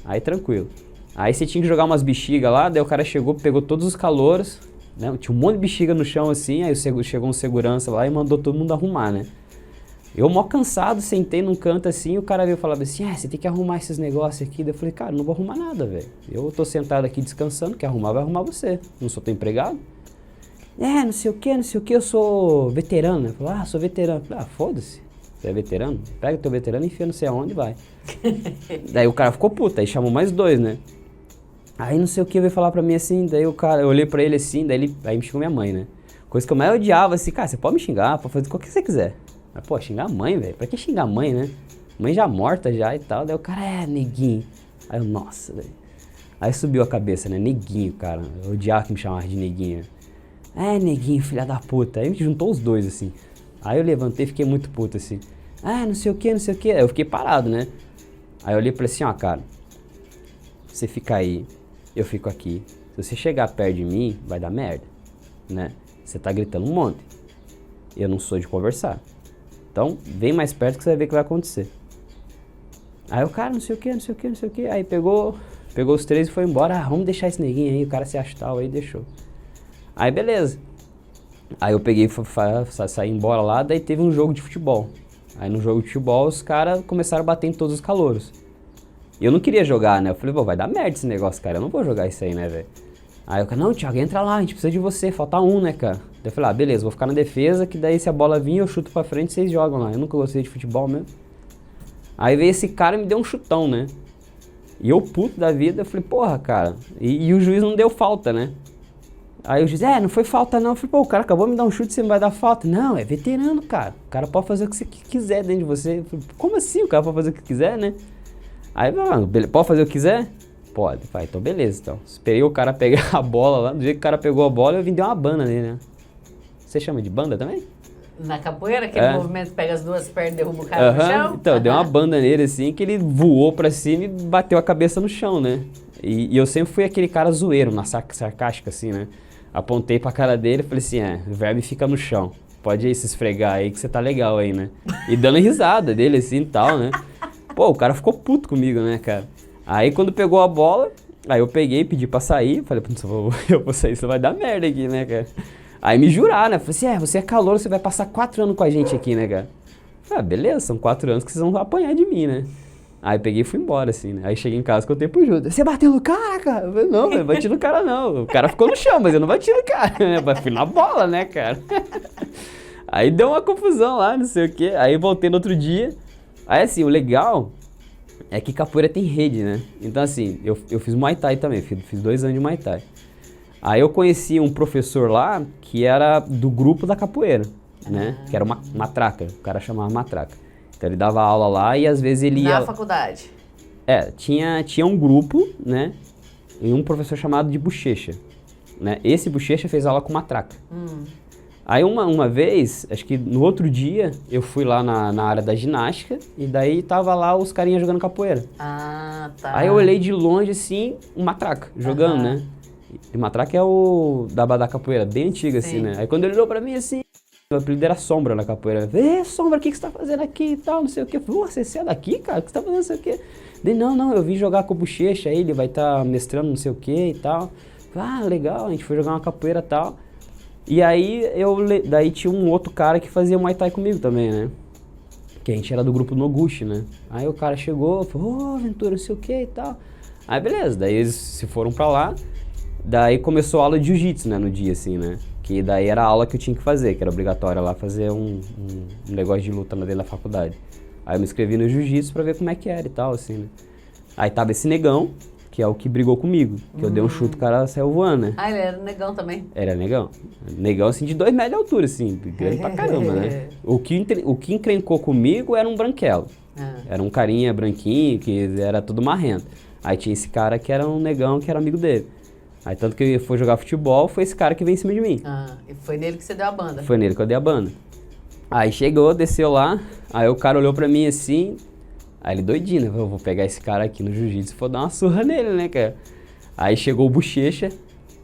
aí tranquilo. Aí você tinha que jogar umas bexigas lá, daí o cara chegou, pegou todos os calouros, né? Tinha um monte de bexiga no chão assim, aí chegou um segurança lá e mandou todo mundo arrumar, né? Eu, mó cansado, sentei num canto assim, e o cara veio falar assim, você tem que arrumar esses negócios aqui. Daí eu falei, cara, não vou arrumar nada, velho. Eu tô sentado aqui descansando, quer arrumar, vai arrumar você. Não sou teu empregado? Não sei o que, eu sou veterano, né? Eu falei, sou veterano. Eu falei, foda-se, você é veterano? Pega teu veterano e enfia não sei aonde e vai. Daí o cara ficou puto, aí chamou mais 2, né? Aí não sei o que, veio falar pra mim assim, daí o cara, eu olhei pra ele assim, aí me xingou minha mãe, né? Coisa que eu mais odiava, assim, cara, você pode me xingar, pode fazer o que você quiser. Mas, pô, xingar a mãe, velho. Pra que xingar a mãe, né? Mãe já morta já e tal. Daí o cara, neguinho. Aí eu, nossa, velho. Aí subiu a cabeça, né? Neguinho, cara. Eu odiava que me chamasse de neguinho. Neguinho, filha da puta. Aí juntou os dois, assim. Aí eu levantei e fiquei muito puto, assim. Não sei o que, não sei o que. Aí eu fiquei parado, né? Aí eu olhei pra ele assim, cara. Você fica aí, eu fico aqui. Se você chegar perto de mim, vai dar merda, né? Você tá gritando um monte. Eu não sou de conversar. Então, vem mais perto que você vai ver o que vai acontecer. Aí o cara, não sei o que. Aí pegou os 3 e foi embora. Vamos deixar esse neguinho aí, o cara se acha tal, aí deixou. Aí beleza. Aí eu peguei e saí embora lá, daí teve um jogo de futebol. Aí no jogo de futebol os caras começaram a bater em todos os calouros. E eu não queria jogar, né? Eu falei, vai dar merda esse negócio, cara. Eu não vou jogar isso aí, né, velho? Aí o cara, não, Thiago, entra lá, a gente precisa de você, falta um, né, cara? Daí eu falei, beleza, vou ficar na defesa, que daí se a bola vir eu chuto pra frente, vocês jogam lá. Eu nunca gostei de futebol mesmo. Aí veio esse cara e me deu um chutão, né? E eu, puto da vida, eu falei, porra, cara. E o juiz não deu falta, né? Aí o juiz, não foi falta não. Eu falei, o cara acabou de me dar um chute, você não vai dar falta? Não, é veterano, cara. O cara pode fazer o que você quiser dentro de você. Eu falei, como assim o cara pode fazer o que quiser, né? Aí, pode fazer o que quiser? Pode. Vai, então beleza, então. Esperei o cara pegar a bola lá. Do jeito que o cara pegou a bola, eu vim dar uma banda nele, né? Você chama de banda também? Na capoeira, aquele movimento pega as duas pernas e derruba o cara no chão? Então, deu uma banda nele assim, que ele voou pra cima e bateu a cabeça no chão, né? E eu sempre fui aquele cara zoeiro, sarcástico assim, né? Apontei pra cara dele e falei assim, o verme fica no chão. Pode ir se esfregar aí que você tá legal aí, né? E dando risada dele assim e tal, né? Pô, o cara ficou puto comigo, né, cara? Aí quando pegou a bola, aí eu peguei, pedi pra sair, falei, eu vou sair, isso vai dar merda aqui, né, cara? Aí me juraram, né? Falei assim, você é calouro, você vai passar 4 anos com a gente aqui, né, cara? Falei, beleza, são 4 anos que vocês vão apanhar de mim, né? Aí peguei e fui embora, assim, né? Aí cheguei em casa, contei pro Júlio, você bateu no cara, cara? Eu falei, não, eu bati no cara, não. O cara ficou no chão, mas eu não bati no cara, né? Fui na bola, né, cara? Aí deu uma confusão lá, não sei o quê. Aí voltei no outro dia. Aí, assim, o legal é que capoeira tem rede, né? Então, assim, eu fiz Muay Thai também, fiz 2 anos de Muay Thai. Aí eu conheci um professor lá que era do grupo da capoeira, né? Que era uma matraca, o cara chamava matraca. Então ele dava aula lá e às vezes ele ia... Na faculdade? Tinha um grupo, né? E um professor chamado de Bochecha, né? Esse Bochecha fez aula com matraca. Aí uma vez, acho que no outro dia, eu fui lá na área da ginástica e daí tava lá os carinhas jogando capoeira. Ah, tá. Aí eu olhei de longe assim, um matraca jogando, né? E matraca é o da capoeira, bem antiga assim, né? Aí quando ele olhou pra mim assim, meu apelido era Sombra na capoeira. Sombra, o que você tá fazendo aqui e tal, não sei o quê. Eu falei, você é daqui, cara? O que você tá fazendo, não sei o quê? Ele, não, eu vim jogar com o Bochecha, aí ele vai estar mestrando não sei o quê e tal. Legal, a gente foi jogar uma capoeira e tal. E aí, daí tinha um outro cara que fazia Muay Thai comigo também, né? Que a gente era do grupo Noguchi, né? Aí o cara chegou, falou, Ventura, não sei o que e tal. Aí beleza, daí eles se foram pra lá. Daí começou a aula de jiu-jitsu, né, no dia, assim, né? Que daí era a aula que eu tinha que fazer, que era obrigatória lá fazer um negócio de luta lá dentro da faculdade. Aí eu me inscrevi no jiu-jitsu pra ver como é que era e tal, assim, né? Aí tava esse negão, que é o que brigou comigo. Que eu dei um chute, o cara saiu voando, né? Ah, ele era negão também? Era negão. Negão, assim, de 2 metros de altura, assim. Grande pra caramba, né? O que encrencou comigo era um branquelo. Era um carinha branquinho, que era tudo marrento. Aí tinha esse cara que era um negão, que era amigo dele. Aí tanto que ele foi jogar futebol, foi esse cara que veio em cima de mim. E foi nele que você deu a banda? Foi nele que eu dei a banda. Aí chegou, desceu lá, aí o cara olhou pra mim assim... Aí ele doidinho, né? Eu vou pegar esse cara aqui no jiu-jitsu e vou dar uma surra nele, né, cara? Aí chegou o Bochecha,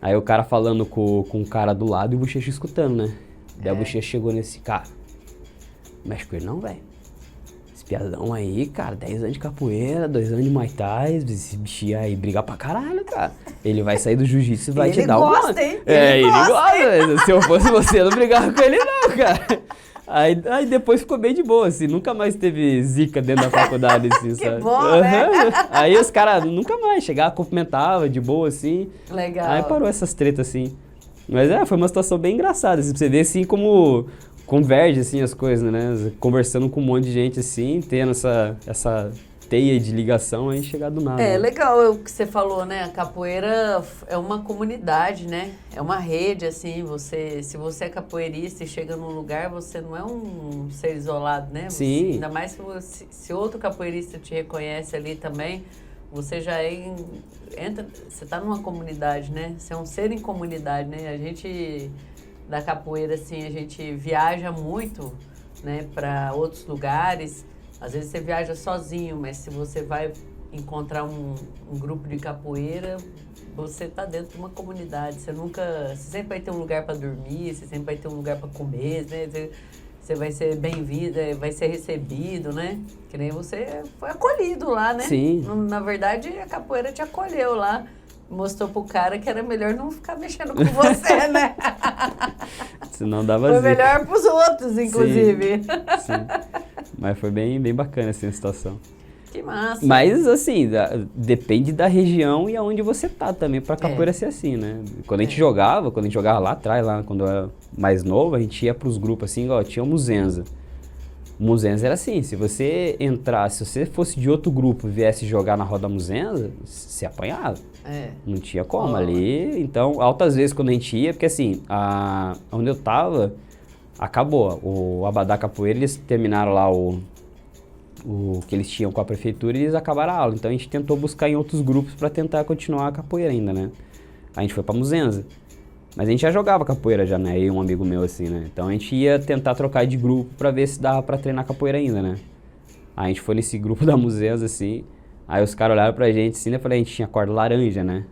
aí o cara falando com o cara do lado e o Bochecha escutando, né? Daí o Bochecha chegou nesse cara. Mexe com ele não, velho. Esse piazão aí, cara, 10 anos de capoeira, 2 anos de Muay Thai, esse bichinho aí briga pra caralho, cara. Ele vai sair do jiu-jitsu e vai te dar uma... Ele gosta, hein? Ele gosta. Se eu fosse você, eu não brigava com ele não, cara. Aí depois ficou bem de boa, assim, nunca mais teve zica dentro da faculdade, assim, Que sabe? bom, né? Aí os caras nunca mais chegavam, cumprimentavam de boa, assim. Legal. Aí parou essas tretas, assim. Mas foi uma situação bem engraçada, assim, pra você ver, assim, como converge, assim, as coisas, né? Conversando com um monte de gente, assim, tendo essa teia de ligação, aí chegar do nada. É legal o que você falou, né? A capoeira é uma comunidade, né? É uma rede, assim. Se você é capoeirista e chega num lugar, você não é um ser isolado, né? Sim. Ainda mais se outro capoeirista te reconhece ali também, você já entra. Você tá numa comunidade, né? Você é um ser em comunidade, né? A gente da capoeira, assim, a gente viaja muito, né? Para outros lugares. Às vezes você viaja sozinho, mas se você vai encontrar um grupo de capoeira, você está dentro de uma comunidade. Você sempre vai ter um lugar para dormir, você sempre vai ter um lugar para comer, né? Você vai ser bem-vindo, vai ser recebido, né? Que nem você foi acolhido lá, né? Sim. Na verdade, a capoeira te acolheu lá. Mostrou pro cara que era melhor não ficar mexendo com você, né? Senão dava Foi zica. melhor pros outros, inclusive. Sim. Mas foi bem bacana assim a situação. Que massa. Mas assim, depende da região e aonde você tá também pra capoeira ser assim, né? Quando a gente jogava lá atrás, lá quando eu era mais novo, a gente ia pros grupos assim, igual tinha o Muzenza. O Muzenza era assim, se você fosse de outro grupo e viesse jogar na roda Muzenza, você apanhava. Não tinha como ali. Então, altas vezes quando a gente ia, porque assim, onde eu tava, acabou. O Abadá Capoeira, eles terminaram lá o que eles tinham com a prefeitura e eles acabaram a aula. Então a gente tentou buscar em outros grupos para tentar continuar a capoeira ainda, né? A gente foi pra Muzenza. Mas a gente já jogava capoeira já, né? Eu e um amigo meu assim, né? Então a gente ia tentar trocar de grupo pra ver se dava pra treinar capoeira ainda, né? Aí a gente foi nesse grupo da Muzenza, assim. Aí os caras olharam pra gente assim, né? Eu falei, a gente tinha corda laranja, né?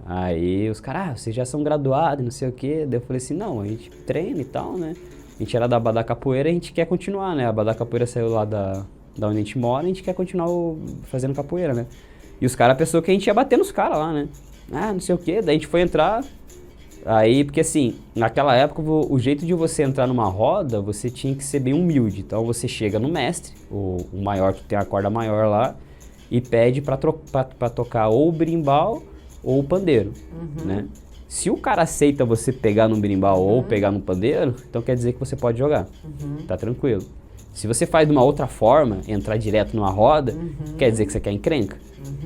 Aí os caras, vocês já são graduados, não sei o quê. Daí eu falei assim, não, a gente treina e tal, né? A gente era da Abadá Capoeira e a gente quer continuar, né? A Abadá Capoeira saiu lá da onde a gente mora, a gente quer continuar fazendo capoeira, né? E os caras pensou que a gente ia bater nos caras lá, né? Não sei o quê. Daí a gente foi entrar. Aí, porque assim, naquela época, o jeito de você entrar numa roda, você tinha que ser bem humilde. Então você chega no mestre, o maior que tem a corda maior lá, e pede pra tocar ou o berimbau ou o pandeiro, né? Se o cara aceita você pegar no berimbau ou pegar no pandeiro, então quer dizer que você pode jogar, tá tranquilo. Se você faz de uma outra forma, entrar direto numa roda, quer dizer que você quer encrenca,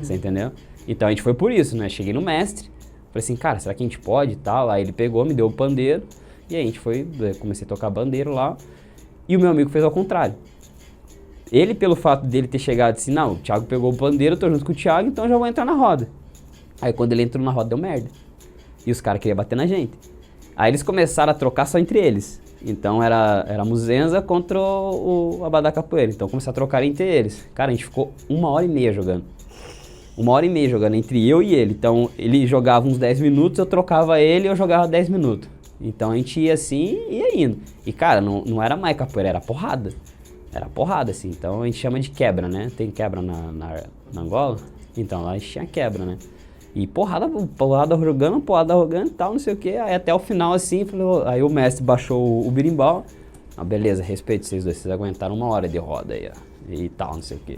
você entendeu? Então a gente foi por isso, né? Cheguei no mestre, falei assim, cara, será que a gente pode e tal? Aí ele pegou, me deu o pandeiro, e aí a gente foi, comecei a tocar bandeiro lá, e o meu amigo fez ao contrário. Ele, pelo fato dele ter chegado assim, não, o Thiago pegou o pandeiro, eu tô junto com o Thiago, então eu já vou entrar na roda. Aí quando ele entrou na roda, deu merda. E os caras queriam bater na gente. Aí eles começaram a trocar só entre eles. Então era Muzenza contra o Abadá Capoeira. Então começaram a trocar entre eles. Cara, a gente ficou 1h30 jogando. 1h30 jogando entre eu e ele. Então ele jogava uns 10 minutos, eu trocava ele e eu jogava 10 minutos. Então a gente ia assim e ia indo. E cara, não era mais capoeira, era porrada. Era porrada, assim. Então a gente chama de quebra, né? Tem quebra na Angola. Então lá a gente tinha quebra, né? E porrada jogando e tal, não sei o que. Aí até o final, assim, aí o mestre baixou o berimbau. Ah, beleza, respeito vocês dois, vocês aguentaram 1 hora de roda aí, ó. E tal, não sei o que.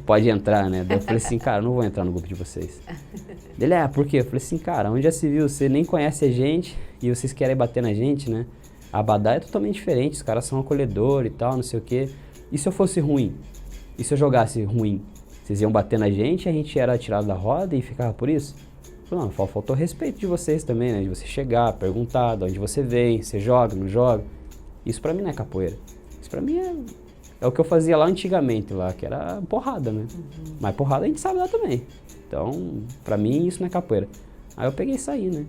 Pode entrar, né? Daí eu falei assim, cara, eu não vou entrar no grupo de vocês. Ele, por quê? Eu falei assim, cara, onde já se viu? Você nem conhece a gente e vocês querem bater na gente, né? A Abadá é totalmente diferente, os caras são acolhedores e tal, não sei o que. E se eu fosse ruim? E se eu jogasse ruim? Vocês iam bater na gente, a gente era tirado da roda e ficava por isso? Não, faltou respeito de vocês também, né? De você chegar, perguntar de onde você vem, você joga, não joga. Isso pra mim não é capoeira. Isso pra mim é o que eu fazia lá antigamente, lá, que era porrada, né? Uhum. Mas porrada a gente sabe lá também. Então, pra mim, isso não é capoeira. Aí eu peguei e saí, né?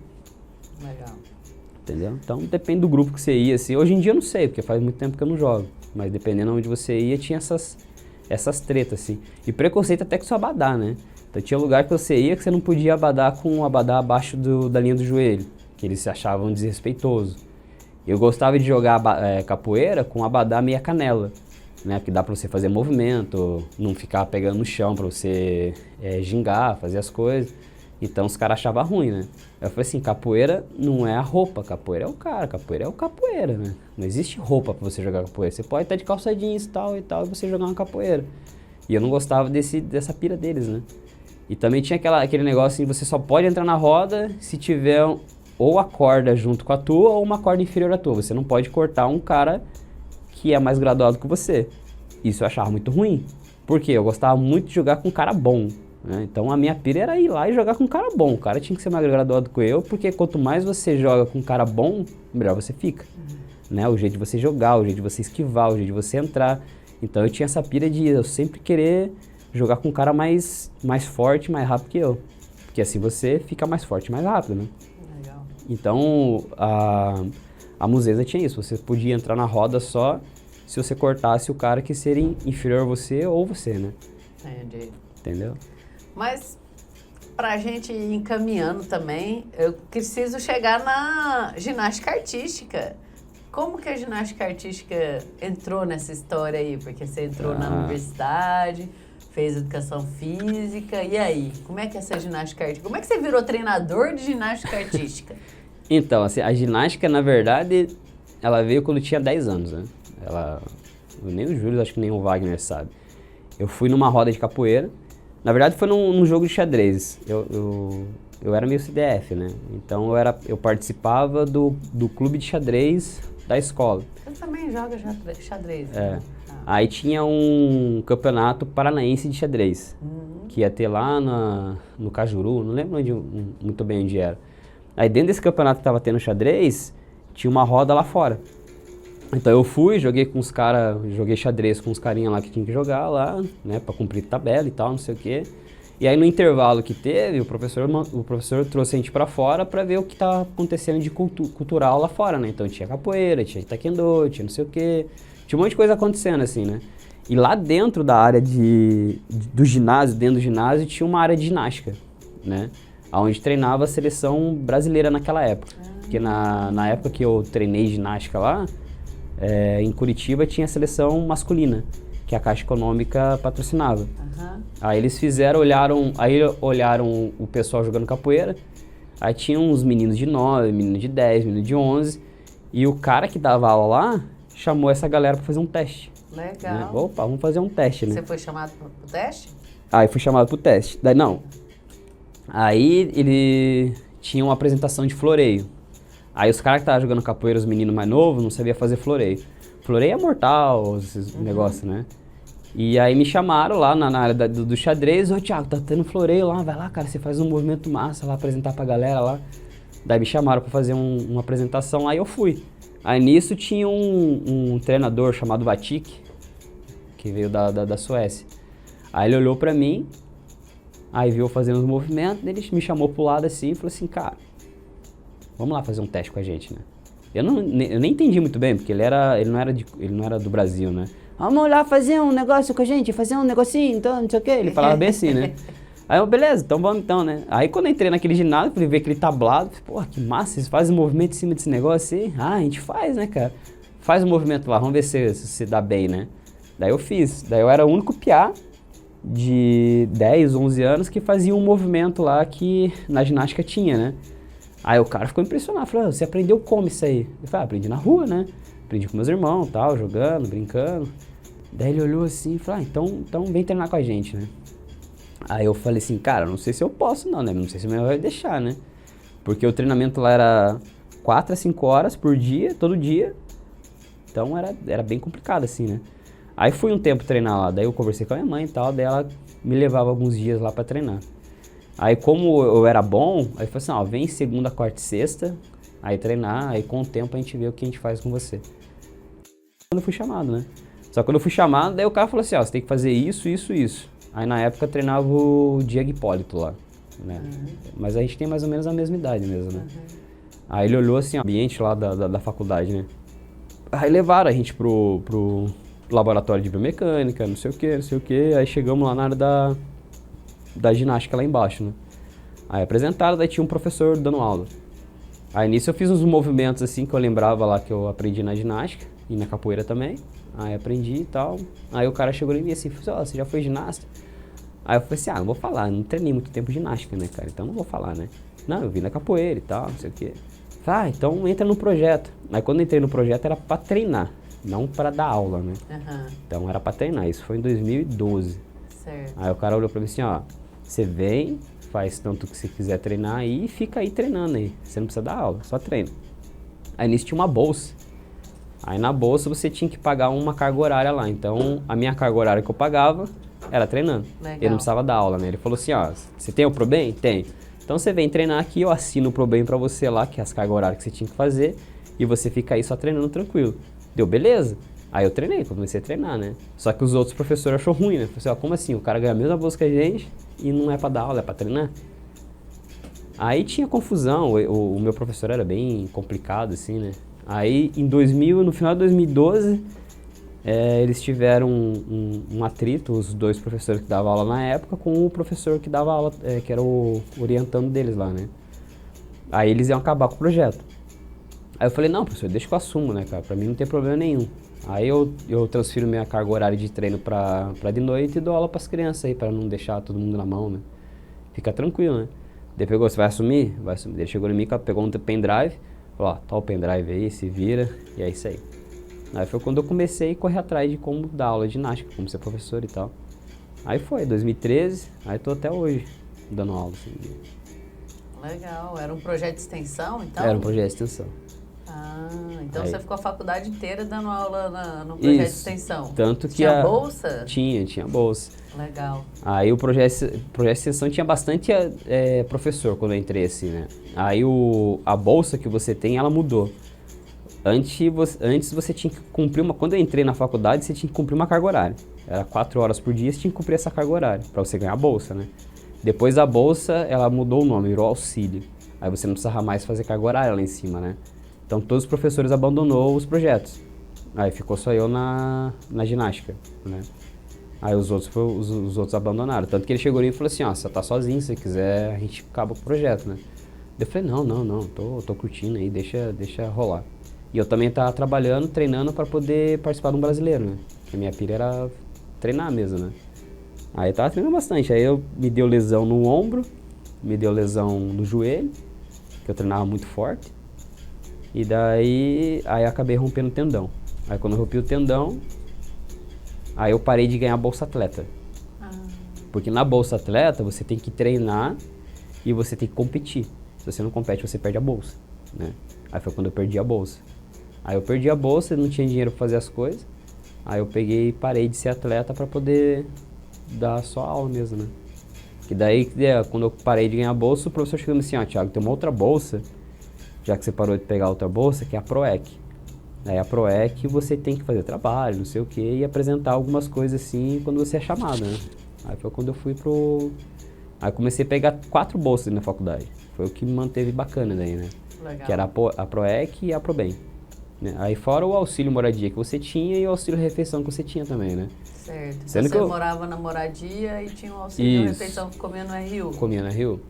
Legal. Entendeu? Então, depende do grupo que você ia, assim. Hoje em dia eu não sei, porque faz muito tempo que eu não jogo. Mas dependendo de onde você ia, tinha essas tretas, assim. E preconceito até com o seu abadá, né? Então tinha lugar que você ia que você não podia abadar com o abadá abaixo da linha do joelho, que eles se achavam desrespeitoso. Eu gostava de jogar capoeira com abadá meia canela, né? Porque dá pra você fazer movimento, não ficar pegando no chão pra você gingar, fazer as coisas. Então os caras achavam ruim, né? Eu falei assim, capoeira não é a roupa, capoeira é o cara, capoeira é o capoeira, né? Não existe roupa pra você jogar capoeira. Você pode estar de calça jeans e tal, e você jogar uma capoeira. E eu não gostava dessa pira deles, né? E também tinha aquele negócio assim, você só pode entrar na roda se tiver ou a corda junto com a tua ou uma corda inferior à tua. Você não pode cortar um cara que é mais graduado que você. Isso eu achava muito ruim. Por quê? Eu gostava muito de jogar com um cara bom. Né? Então a minha pira era ir lá e jogar com um cara bom. O cara tinha que ser mais graduado que eu, porque quanto mais você joga com um cara bom, melhor você fica. Né? O jeito de você jogar, o jeito de você esquivar, o jeito de você entrar. Então eu tinha essa pira de eu sempre querer jogar com um cara mais forte, mais rápido que eu. Porque assim você fica mais forte, mais rápido, né? Legal. Então a Muzenza tinha isso. Você podia entrar na roda só se você cortasse o cara que seria inferior a você ou você, né? Entendi. Entendeu? Mas, pra gente ir encaminhando também, eu preciso chegar na ginástica artística. Como que a ginástica artística entrou nessa história aí? Porque você entrou na universidade, fez educação física, e aí? Como é que é essa ginástica artística? Como é que você virou treinador de ginástica artística? Então, assim, a ginástica, na verdade, ela veio quando eu tinha 10 anos, né? Nem o Júlio, acho que nem o Wagner sabe. Eu fui numa roda de capoeira. Na verdade, foi num jogo de xadrez. Eu era meio CDF, né? Então, eu participava do clube de xadrez da escola. Você também joga xadrez, né? Né? Aí tinha um campeonato paranaense de xadrez, que ia ter lá no Cajuru, não lembro muito bem onde era. Aí dentro desse campeonato que estava tendo xadrez, tinha uma roda lá fora. Então eu fui, joguei xadrez com os carinha lá que tinha que jogar lá, né, pra cumprir tabela e tal, não sei o quê. E aí no intervalo que teve, o professor trouxe a gente pra fora pra ver o que tava acontecendo de cultural lá fora, né. Então tinha capoeira, tinha taekwondo, tinha não sei o quê, tinha um monte de coisa acontecendo assim, né. E lá dentro da área do ginásio, dentro do ginásio, tinha uma área de ginástica, né, onde treinava a seleção brasileira naquela época. Porque na época que eu treinei ginástica lá, em Curitiba tinha a seleção masculina, que a Caixa Econômica patrocinava. Uhum. Aí eles olharam o pessoal jogando capoeira, aí tinha uns meninos de 9, menino de 10, menino de 11, e o cara que dava aula lá chamou essa galera para fazer um teste. Legal. Né? Opa, vamos fazer um teste, né? Você foi chamado pro teste? Aí fui chamado pro teste. Daí não. Aí ele tinha uma apresentação de floreio. Aí os caras que estavam jogando capoeira, os meninos mais novos, não sabiam fazer floreio. Floreio é mortal, esses negócios, né? E aí me chamaram lá na área do xadrez. Ô, Thiago, tá tendo floreio lá, vai lá, cara, você faz um movimento massa lá, apresentar pra galera lá. Daí me chamaram pra fazer uma apresentação lá e eu fui. Aí nisso tinha um treinador chamado Vatic, que veio da Suécia. Aí ele olhou pra mim, aí viu eu fazendo os movimentos, ele me chamou pro lado assim e falou assim, cara, vamos lá fazer um teste com a gente, né? Eu nem entendi muito bem, porque ele não era do Brasil, né? Vamos lá fazer um negócio com a gente, fazer um negocinho, então, não sei o quê. Ele falava bem assim, né? Aí eu, beleza, então vamos então, né? Aí quando eu entrei naquele ginásio, fui ver aquele tablado, falei, porra, que massa, vocês fazem movimento em cima desse negócio aí? Ah, a gente faz, né, cara? Faz o movimento lá, vamos ver se dá bem, né? Daí eu fiz. Daí eu era o único piá de 10, 11 anos que fazia um movimento lá que na ginástica tinha, né? Aí o cara ficou impressionado, falou, você aprendeu como isso aí? Eu falei, aprendi na rua, né? Aprendi com meus irmãos, tal, jogando, brincando. Daí ele olhou assim e falou, então vem treinar com a gente, né? Aí eu falei assim, cara, não sei se eu posso não, né? Não sei se o meu vai deixar, né? Porque o treinamento lá era 4 a 5 horas por dia, todo dia. Então era bem complicado assim, né? Aí fui um tempo treinar lá, daí eu conversei com a minha mãe e tal, daí ela me levava alguns dias lá pra treinar. Aí como eu era bom, aí falei assim, ó, vem segunda, quarta e sexta, aí treinar, aí com o tempo a gente vê o que a gente faz com você. Quando eu fui chamado, né? Só que quando eu fui chamado, daí o cara falou assim, ó, você tem que fazer isso, isso, isso. Aí na época eu treinava o Diego Hipólito lá, né? Mas a gente tem mais ou menos a mesma idade mesmo, né? Aí ele olhou assim, ó, o ambiente lá da faculdade, né? Aí levaram a gente pro laboratório de biomecânica, não sei o que. Aí chegamos lá na área da ginástica lá embaixo, né? Aí apresentaram, daí tinha um professor dando aula. Aí nisso eu fiz uns movimentos assim que eu lembrava lá que eu aprendi na ginástica e na capoeira também. Aí aprendi e tal. Aí o cara chegou em mim assim, falou, ó, você já foi ginasta? Aí eu falei assim, não vou falar, não treinei muito tempo ginástica, né, cara? Então não vou falar, né? Não, eu vim na capoeira e tal, não sei o quê. Então entra no projeto. Aí quando eu entrei no projeto era pra treinar, não pra dar aula, né? Então era pra treinar, isso foi em 2012. Certo. Aí o cara olhou pra mim assim, ó, você vem, faz tanto que você quiser treinar aí e fica aí treinando aí. Você não precisa dar aula, só treina. Aí nisso tinha uma bolsa. Aí na bolsa você tinha que pagar uma carga horária lá. Então a minha carga horária que eu pagava era treinando. Legal. Ele não precisava dar aula, né? Ele falou assim, ó, você tem o ProBem? Tem. Então você vem treinar aqui, eu assino o ProBem pra você lá, que é as cargas horárias que você tinha que fazer, e você fica aí só treinando tranquilo. Deu, beleza? Aí eu treinei, comecei a treinar, né? Só que os outros professores achou ruim, né? Falei assim, ó, como assim? O cara ganha a mesma bolsa que a gente e não é pra dar aula, é pra treinar? Aí tinha confusão, o meu professor era bem complicado, assim, né? Aí no final de 2012, eles tiveram um atrito, os dois professores que davam aula na época, com o professor que dava aula, que era o orientando deles lá, né? Aí eles iam acabar com o projeto. Aí eu falei, não, professor, deixa que eu assumo, né, cara? Pra mim não tem problema nenhum. Aí eu transfiro minha carga horária de treino pra de noite e dou aula pras crianças aí, pra não deixar todo mundo na mão, né? Fica tranquilo, né? Daí pegou, você vai assumir? Vai assumir. Ele chegou em mim, pegou um pendrive, falou, ó, tá o pendrive aí, se vira, e é isso aí. Aí foi quando eu comecei a correr atrás de como dar aula de ginástica, como ser professor e tal. Aí foi, 2013, aí tô até hoje dando aula. Assim. Legal, era um projeto de extensão, então? Era um projeto de extensão. Então aí, você ficou a faculdade inteira dando aula no projeto de extensão. Tanto que tinha bolsa? Tinha bolsa. Legal. Aí o projeto de extensão tinha bastante professor quando eu entrei assim, né? Aí a bolsa que você tem, ela mudou. Antes você tinha que cumprir quando eu entrei na faculdade, você tinha que cumprir uma carga horária. Era 4 horas por dia, você tinha que cumprir essa carga horária para você ganhar a bolsa, né? Depois a bolsa, ela mudou o nome, virou auxílio. Aí você não precisava mais fazer carga horária lá em cima, né? Então todos os professores abandonou os projetos. Aí ficou só eu na ginástica, né? Aí os outros abandonaram. Tanto que ele chegou ali e falou assim, ó, você tá sozinho, se quiser a gente acaba com o projeto, né? Eu falei, não, tô curtindo aí, deixa rolar. E eu também tava trabalhando, treinando para poder participar de um brasileiro, né? Porque a minha pilha era treinar mesmo, né? Aí eu tava treinando bastante. Aí me deu lesão no ombro, me deu lesão no joelho, que eu treinava muito forte. E daí acabei rompendo o tendão. Aí quando eu rompi o tendão, aí eu parei de ganhar Bolsa Atleta. Porque na Bolsa Atleta você tem que treinar e você tem que competir. Se você não compete, você perde a bolsa, né? Aí foi quando eu perdi a bolsa. Aí eu perdi a bolsa, não tinha dinheiro para fazer as coisas. Aí eu peguei e parei de ser atleta para poder dar só aula mesmo, né? Que daí, quando eu parei de ganhar a bolsa, o professor chegou e me disse assim, ó, Thiago, tem uma outra bolsa, já que você parou de pegar outra bolsa, que é a PROEC. Aí a PROEC você tem que fazer trabalho, não sei o quê, e apresentar algumas coisas assim quando você é chamado, né? Aí foi quando eu fui Aí comecei a pegar 4 bolsas na faculdade. Foi o que me manteve bacana daí, né? Legal. Que era a PROEC e a PROBEM. Né? Aí fora o auxílio moradia que você tinha e o auxílio refeição que você tinha também, né? Certo. Sendo Você que morava na moradia e tinha o auxílio de refeição que comia no RU. Comia na Rio.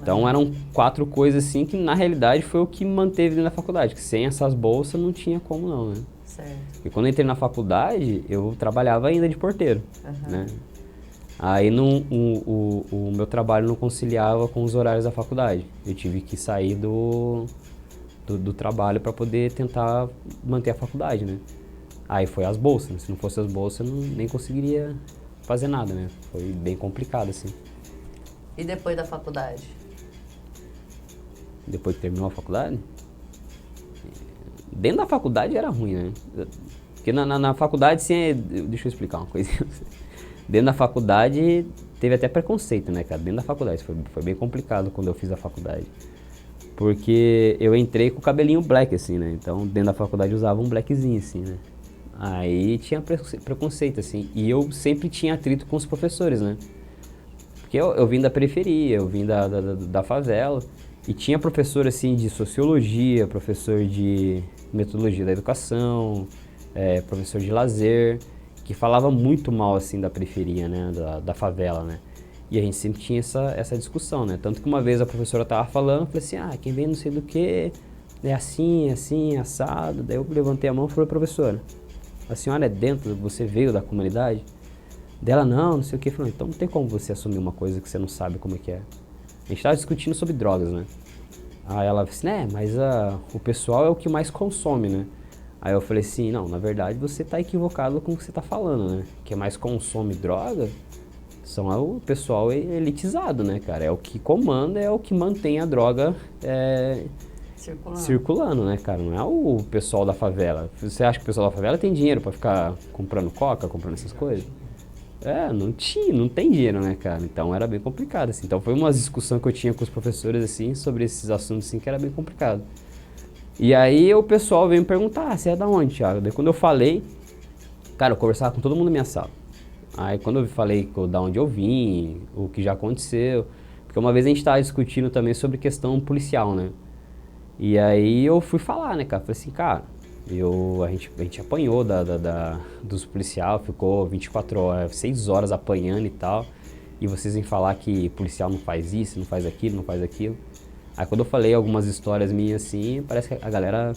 Então eram 4 coisas assim que na realidade foi o que me manteve dentro da faculdade. Que sem essas bolsas não tinha como não, né? Certo. E quando eu entrei na faculdade, eu trabalhava ainda de porteiro, né? Aí o meu trabalho não conciliava com os horários da faculdade. Eu tive que sair do trabalho para poder tentar manter a faculdade, né? Aí foi as bolsas, né? Se não fosse as bolsas, eu nem conseguiria fazer nada, né? Foi bem complicado, assim. E depois da faculdade? Depois que terminou a faculdade? Dentro da faculdade era ruim, né? Porque na faculdade, assim, deixa eu explicar uma coisa. Dentro da faculdade, teve até preconceito, né, cara? Dentro da faculdade, foi bem complicado quando eu fiz a faculdade. Porque eu entrei com o cabelinho black, assim, né? Então, dentro da faculdade, eu usava um blackzinho, assim, né? Aí tinha preconceito, assim. E eu sempre tinha atrito com os professores, né? Porque eu vim da periferia, eu vim da favela. E tinha professor, assim, de sociologia, professor de metodologia da educação, professor de lazer, que falava muito mal, assim, da periferia, né, da favela, né. E a gente sempre tinha essa discussão, né. Tanto que uma vez a professora tava falando, eu falei assim, quem vem não sei do que, é assim, assado. Daí eu levantei a mão e falei, professora, a senhora é dentro, você veio da comunidade? Dela, não sei o que. Falei, então não tem como você assumir uma coisa que você não sabe como é que é. A gente tava discutindo sobre drogas, né. Aí ela disse, né, mas o pessoal é o que mais consome, né? Aí eu falei assim, não, na verdade você tá equivocado com o que você tá falando, né? Quem mais consome droga são o pessoal elitizado, né, cara? É o que comanda, é o que mantém a droga circulando, né, cara? Não é o pessoal da favela. Você acha que o pessoal da favela tem dinheiro pra ficar comprando coca, comprando essas coisas? Não tem dinheiro, né, cara? Então era bem complicado, assim. Então foi uma discussão que eu tinha com os professores, assim, sobre esses assuntos, assim, que era bem complicado. E aí o pessoal veio me perguntar, você é da onde, Thiago? Daí quando eu falei, cara, eu conversava com todo mundo na minha sala. Aí quando eu falei da onde eu vim, o que já aconteceu, porque uma vez a gente tava discutindo também sobre questão policial, né? E aí eu fui falar, né, cara? Falei assim, cara, a gente apanhou dos policiais, ficou 24 horas, 6 horas apanhando e tal. E vocês vêm falar que policial não faz isso, não faz aquilo, não faz aquilo. Aí quando eu falei algumas histórias minhas assim, parece que a galera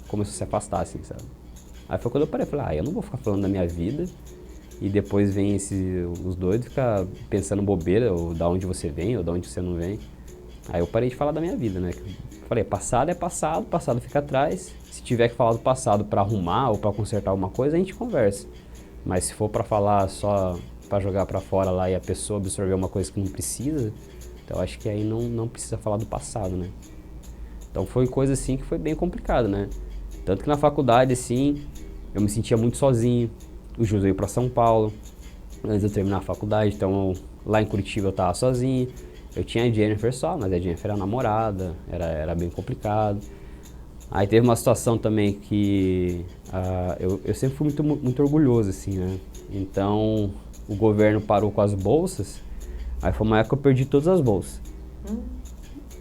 começou a se afastar, assim, sabe? Aí foi quando eu parei, falei, eu não vou ficar falando da minha vida e depois vem os doidos ficar pensando bobeira, ou da onde você vem, ou da onde você não vem. Aí eu parei de falar da minha vida, né? Falei, passado é passado, passado fica atrás. Se tiver que falar do passado pra arrumar ou pra consertar alguma coisa, a gente conversa. Mas se for pra falar só pra jogar pra fora lá e a pessoa absorver uma coisa que não precisa, então acho que aí não precisa falar do passado, né? Então foi coisa assim que foi bem complicado, né? Tanto que na faculdade, assim, eu me sentia muito sozinho. O Júlio veio pra São Paulo antes de eu terminar a faculdade, então lá em Curitiba eu tava sozinho. Eu tinha a Jennifer só, mas a Jennifer era namorada, era bem complicado. Aí teve uma situação também que eu sempre fui muito orgulhoso, assim, né? Então o governo parou com as bolsas, aí foi uma época que eu perdi todas as bolsas.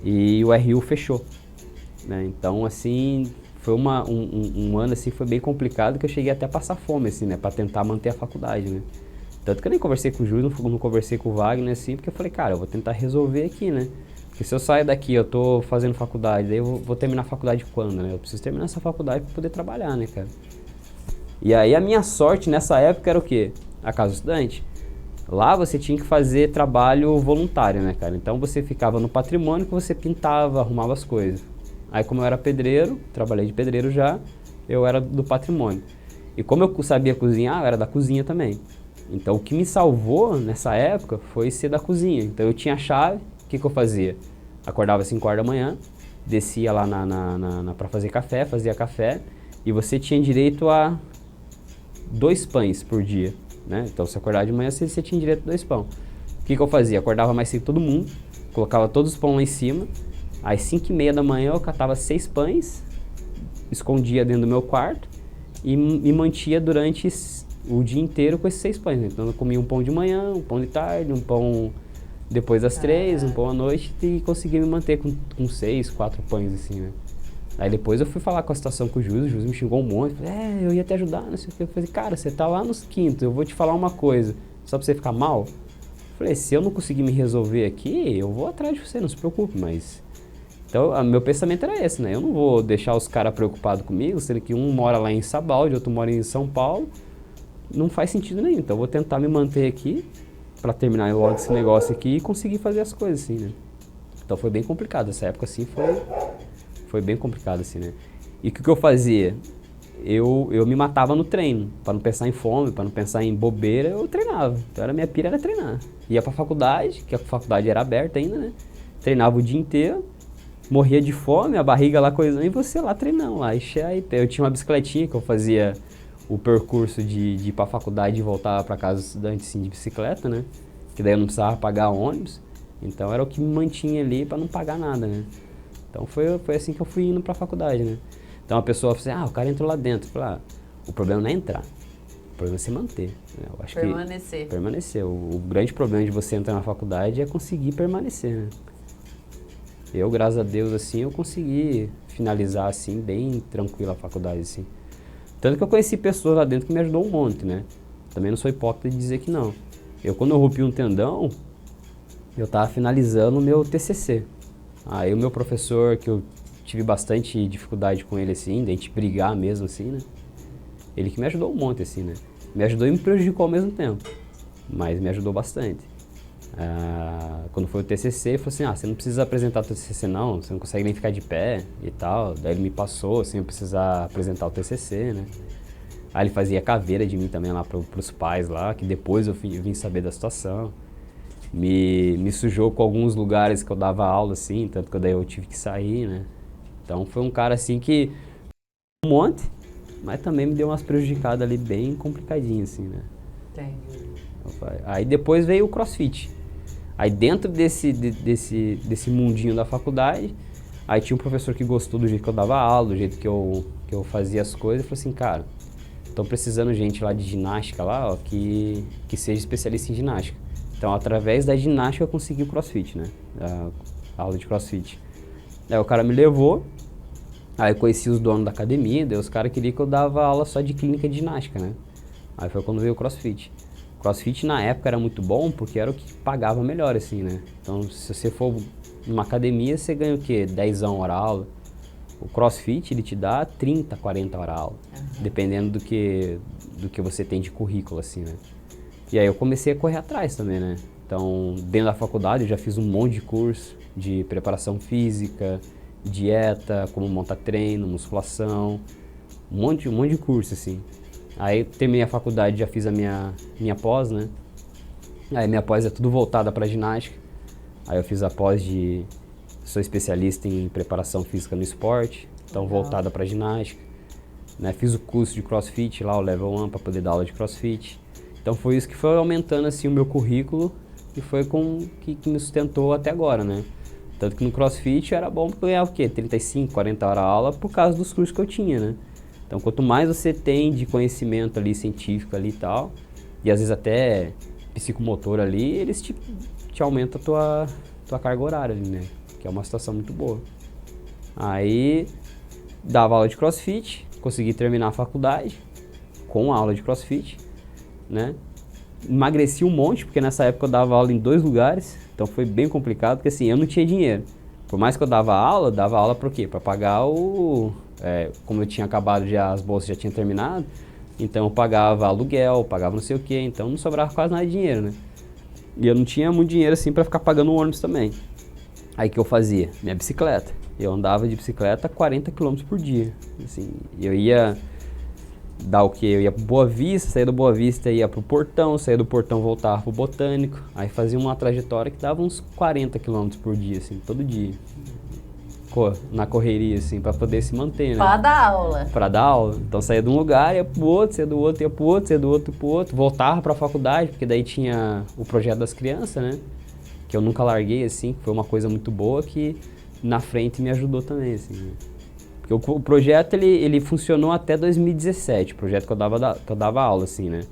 E o RU fechou, né? Então, assim, foi um ano, assim, foi bem complicado, que eu cheguei até a passar fome, assim, né? Pra tentar manter a faculdade, né? Tanto que eu nem conversei com o Júlio, não conversei com o Wagner, assim, porque eu falei, cara, eu vou tentar resolver aqui, né? Porque se eu sair daqui, eu tô fazendo faculdade, daí eu vou terminar a faculdade quando, né? Eu preciso terminar essa faculdade pra poder trabalhar, né, cara? E aí a minha sorte nessa época era o quê? A Casa Estudante. Lá você tinha que fazer trabalho voluntário, né, cara? Então você ficava no patrimônio que você pintava, arrumava as coisas. Aí como eu era pedreiro, trabalhei de pedreiro já, eu era do patrimônio. E como eu sabia cozinhar, eu era da cozinha também. Então o que me salvou nessa época foi ser da cozinha. Então eu tinha a chave, o que eu fazia? Acordava às 5 horas da manhã, descia lá pra fazer café, fazia café, e você tinha direito a 2 pães por dia, né? Então se acordava de manhã, você tinha direito a 2 pães. O que eu fazia? Acordava mais cedo que todo mundo, colocava todos os pães lá em cima, às 5h30 da manhã eu catava 6 pães, escondia dentro do meu quarto, e me mantia durante o dia inteiro com esses 6 pães, né? Então eu comia um pão de manhã, um pão de tarde, um pão depois das 3, um pão à noite e conseguia me manter com 6, 4 pães assim, né? Aí depois eu fui falar com a situação com o juiz me xingou um monte, falei, eu ia te ajudar, não sei o que. Eu falei, cara, você tá lá nos quintos, eu vou te falar uma coisa, só pra você ficar mal? Eu falei, se eu não conseguir me resolver aqui, eu vou atrás de você, não se preocupe, mas... Então, meu pensamento era esse, né? Eu não vou deixar os caras preocupados comigo, sendo que um mora lá em Sabaldi, outro mora em São Paulo, não faz sentido nenhum. Então, eu vou tentar me manter aqui, pra terminar logo esse negócio aqui e conseguir fazer as coisas, assim, né? Então, foi bem complicado, essa época, assim, foi bem complicado, assim, né? E o que eu fazia? Eu me matava no treino, para não pensar em fome, para não pensar em bobeira, eu treinava. Então, minha pira era treinar. Ia pra faculdade, que a faculdade era aberta ainda, né? Treinava o dia inteiro, morria de fome, a barriga lá coisando, e você lá treinando lá. Aí eu tinha uma bicicletinha que eu fazia o percurso de ir pra faculdade e voltar pra casa do estudante, assim, de bicicleta, né? Que daí eu não precisava pagar ônibus. Então, era o que me mantinha ali para não pagar nada, né? Então foi assim que eu fui indo pra faculdade, né? Então a pessoa fala assim, o cara entrou lá dentro. Eu falei, o problema não é entrar, o problema é se manter. Né? Eu acho permanecer. Permanecer. O grande problema de você entrar na faculdade é conseguir permanecer, né? Eu, graças a Deus, assim, eu consegui finalizar, assim, bem tranquilo a faculdade, assim. Tanto que eu conheci pessoas lá dentro que me ajudou um monte, né? Também não sou hipócrita de dizer que não. Quando eu rompi um tendão, eu tava finalizando o meu TCC. Aí o meu professor, que eu tive bastante dificuldade com ele, assim, de a gente brigar mesmo, assim, né? Ele que me ajudou um monte, assim, né? Me ajudou e me prejudicou ao mesmo tempo, mas me ajudou bastante. Quando foi o TCC, ele falou assim, você não precisa apresentar o TCC não, você não consegue nem ficar de pé e tal. Daí ele me passou, assim, eu precisar apresentar o TCC, né? Aí ele fazia caveira de mim também lá pros pais lá, que depois eu vim saber da situação. Me sujou com alguns lugares que eu dava aula, assim, tanto que daí eu tive que sair, né? Então foi um cara, assim, que um monte, mas também me deu umas prejudicadas ali bem complicadinhas, assim, né? Entendi. Aí depois veio o CrossFit. Aí dentro desse mundinho da faculdade, aí tinha um professor que gostou do jeito que eu dava aula, do jeito que eu fazia as coisas, e falou assim, cara, estão precisando de gente lá de ginástica lá, ó, que seja especialista em ginástica. Então, através da ginástica eu consegui o CrossFit, né? A aula de CrossFit. Aí o cara me levou, aí eu conheci os donos da academia, daí os caras queriam que eu dava aula só de clínica de ginástica, né? Aí foi quando veio o CrossFit. O CrossFit na época era muito bom porque era o que pagava melhor, assim, né? Então, se você for numa academia, você ganha o quê? 10 hora aula. O CrossFit, ele te dá 30, 40 horas aula, dependendo do que você tem de currículo, assim, né? E aí eu comecei a correr atrás também, né? Então, dentro da faculdade eu já fiz um monte de curso de preparação física, dieta, como montar treino, musculação, um monte de curso, assim. Aí terminei a faculdade, já fiz a minha pós, né? Aí minha pós é tudo voltada para ginástica. Aí eu fiz a pós sou especialista em preparação física no esporte, então voltada para ginástica. Né? Fiz o curso de CrossFit lá, o Level 1, para poder dar aula de CrossFit. Então foi isso que foi aumentando assim o meu currículo e foi que me sustentou até agora, né? Tanto que no CrossFit era bom porque eu ganhava o quê? 35, 40 horas aula por causa dos cursos que eu tinha, né? Então quanto mais você tem de conhecimento ali científico ali e tal, e às vezes até psicomotor ali, eles te aumentam a tua carga horária ali, né? Que é uma situação muito boa. Aí dava aula de CrossFit, consegui terminar a faculdade com a aula de CrossFit, né? Emagreci um monte, porque nessa época eu dava aula em 2 lugares, então foi bem complicado, porque assim, eu não tinha dinheiro. Por mais que eu dava aula para o quê? Para pagar como eu tinha acabado já, as bolsas já tinham terminado, então eu pagava aluguel, pagava não sei o quê, então não sobrava quase nada de dinheiro, né? E eu não tinha muito dinheiro assim para ficar pagando o ônibus também. Aí o que eu fazia? Minha bicicleta. Eu andava de bicicleta 40 km por dia. Assim, eu ia dar o quê? Eu ia pro Boa Vista, saía do Boa Vista, ia pro Portão, saía do Portão, voltava pro Botânico. Aí fazia uma trajetória que dava uns 40 km por dia, assim, todo dia. Na correria, assim, pra poder se manter, né? Pra dar aula. Pra dar aula. Então saía de um lugar, ia pro outro, saía do outro, ia pro outro, saía do outro, ia pro outro. Voltava pra faculdade, porque daí tinha o projeto das crianças, né? Que eu nunca larguei, assim, que foi uma coisa muito boa que na frente me ajudou também, assim, né? Porque o projeto, ele funcionou até 2017, o projeto que eu dava aula, assim, né?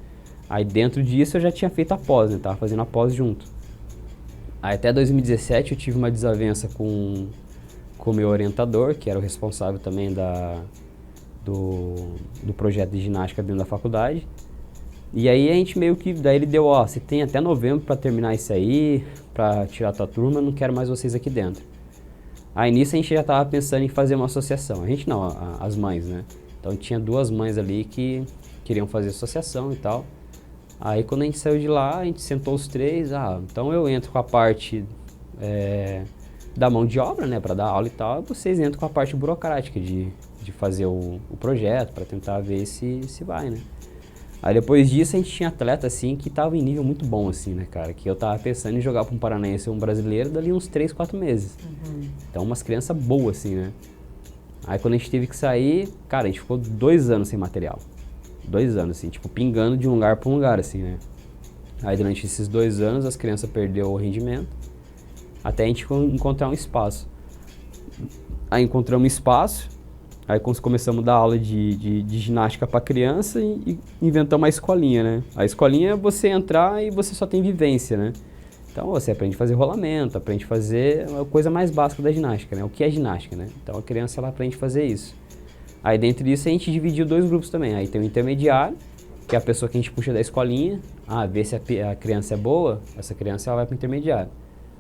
Aí dentro disso eu já tinha feito a pós, né? Tava fazendo a pós junto. Aí até 2017 eu tive uma desavença com o meu orientador, que era o responsável também do projeto de ginástica dentro da faculdade. E aí a gente meio que, daí ele deu, ó, você tem até novembro para terminar isso aí, para tirar a tua turma, eu não quero mais vocês aqui dentro. Aí nisso a gente já tava pensando em fazer uma associação. A gente não, as mães, né? Então tinha 2 mães ali que queriam fazer associação e tal. Aí quando a gente saiu de lá, a gente sentou os 3, então eu entro com a parte da mão de obra, né, para dar aula e tal, e vocês entram com a parte burocrática de fazer o projeto, para tentar ver se vai, né. Aí depois disso a gente tinha atleta, assim, que tava em nível muito bom, assim, né, cara, que eu tava pensando em jogar para um paranaense ou um brasileiro dali uns 3, 4 meses. Então umas crianças boas, assim, né. Aí quando a gente teve que sair, cara, a gente ficou 2 anos sem material. 2 anos, assim, tipo, pingando de um lugar para um lugar, assim, né. Aí durante esses 2 anos as crianças perderam o rendimento, até a gente encontrar um espaço. Aí encontramos um espaço, aí começamos a dar aula de ginástica para criança e inventamos uma escolinha, né. A escolinha é você entrar e você só tem vivência, né. Então você aprende a fazer rolamento, aprende a fazer a coisa mais básica da ginástica, né, o que é ginástica, né. Então a criança ela aprende a fazer isso. Aí dentro disso a gente dividiu 2 grupos também, aí tem o intermediário, que é a pessoa que a gente puxa da escolinha, vê se a criança é boa, essa criança ela vai para o intermediário.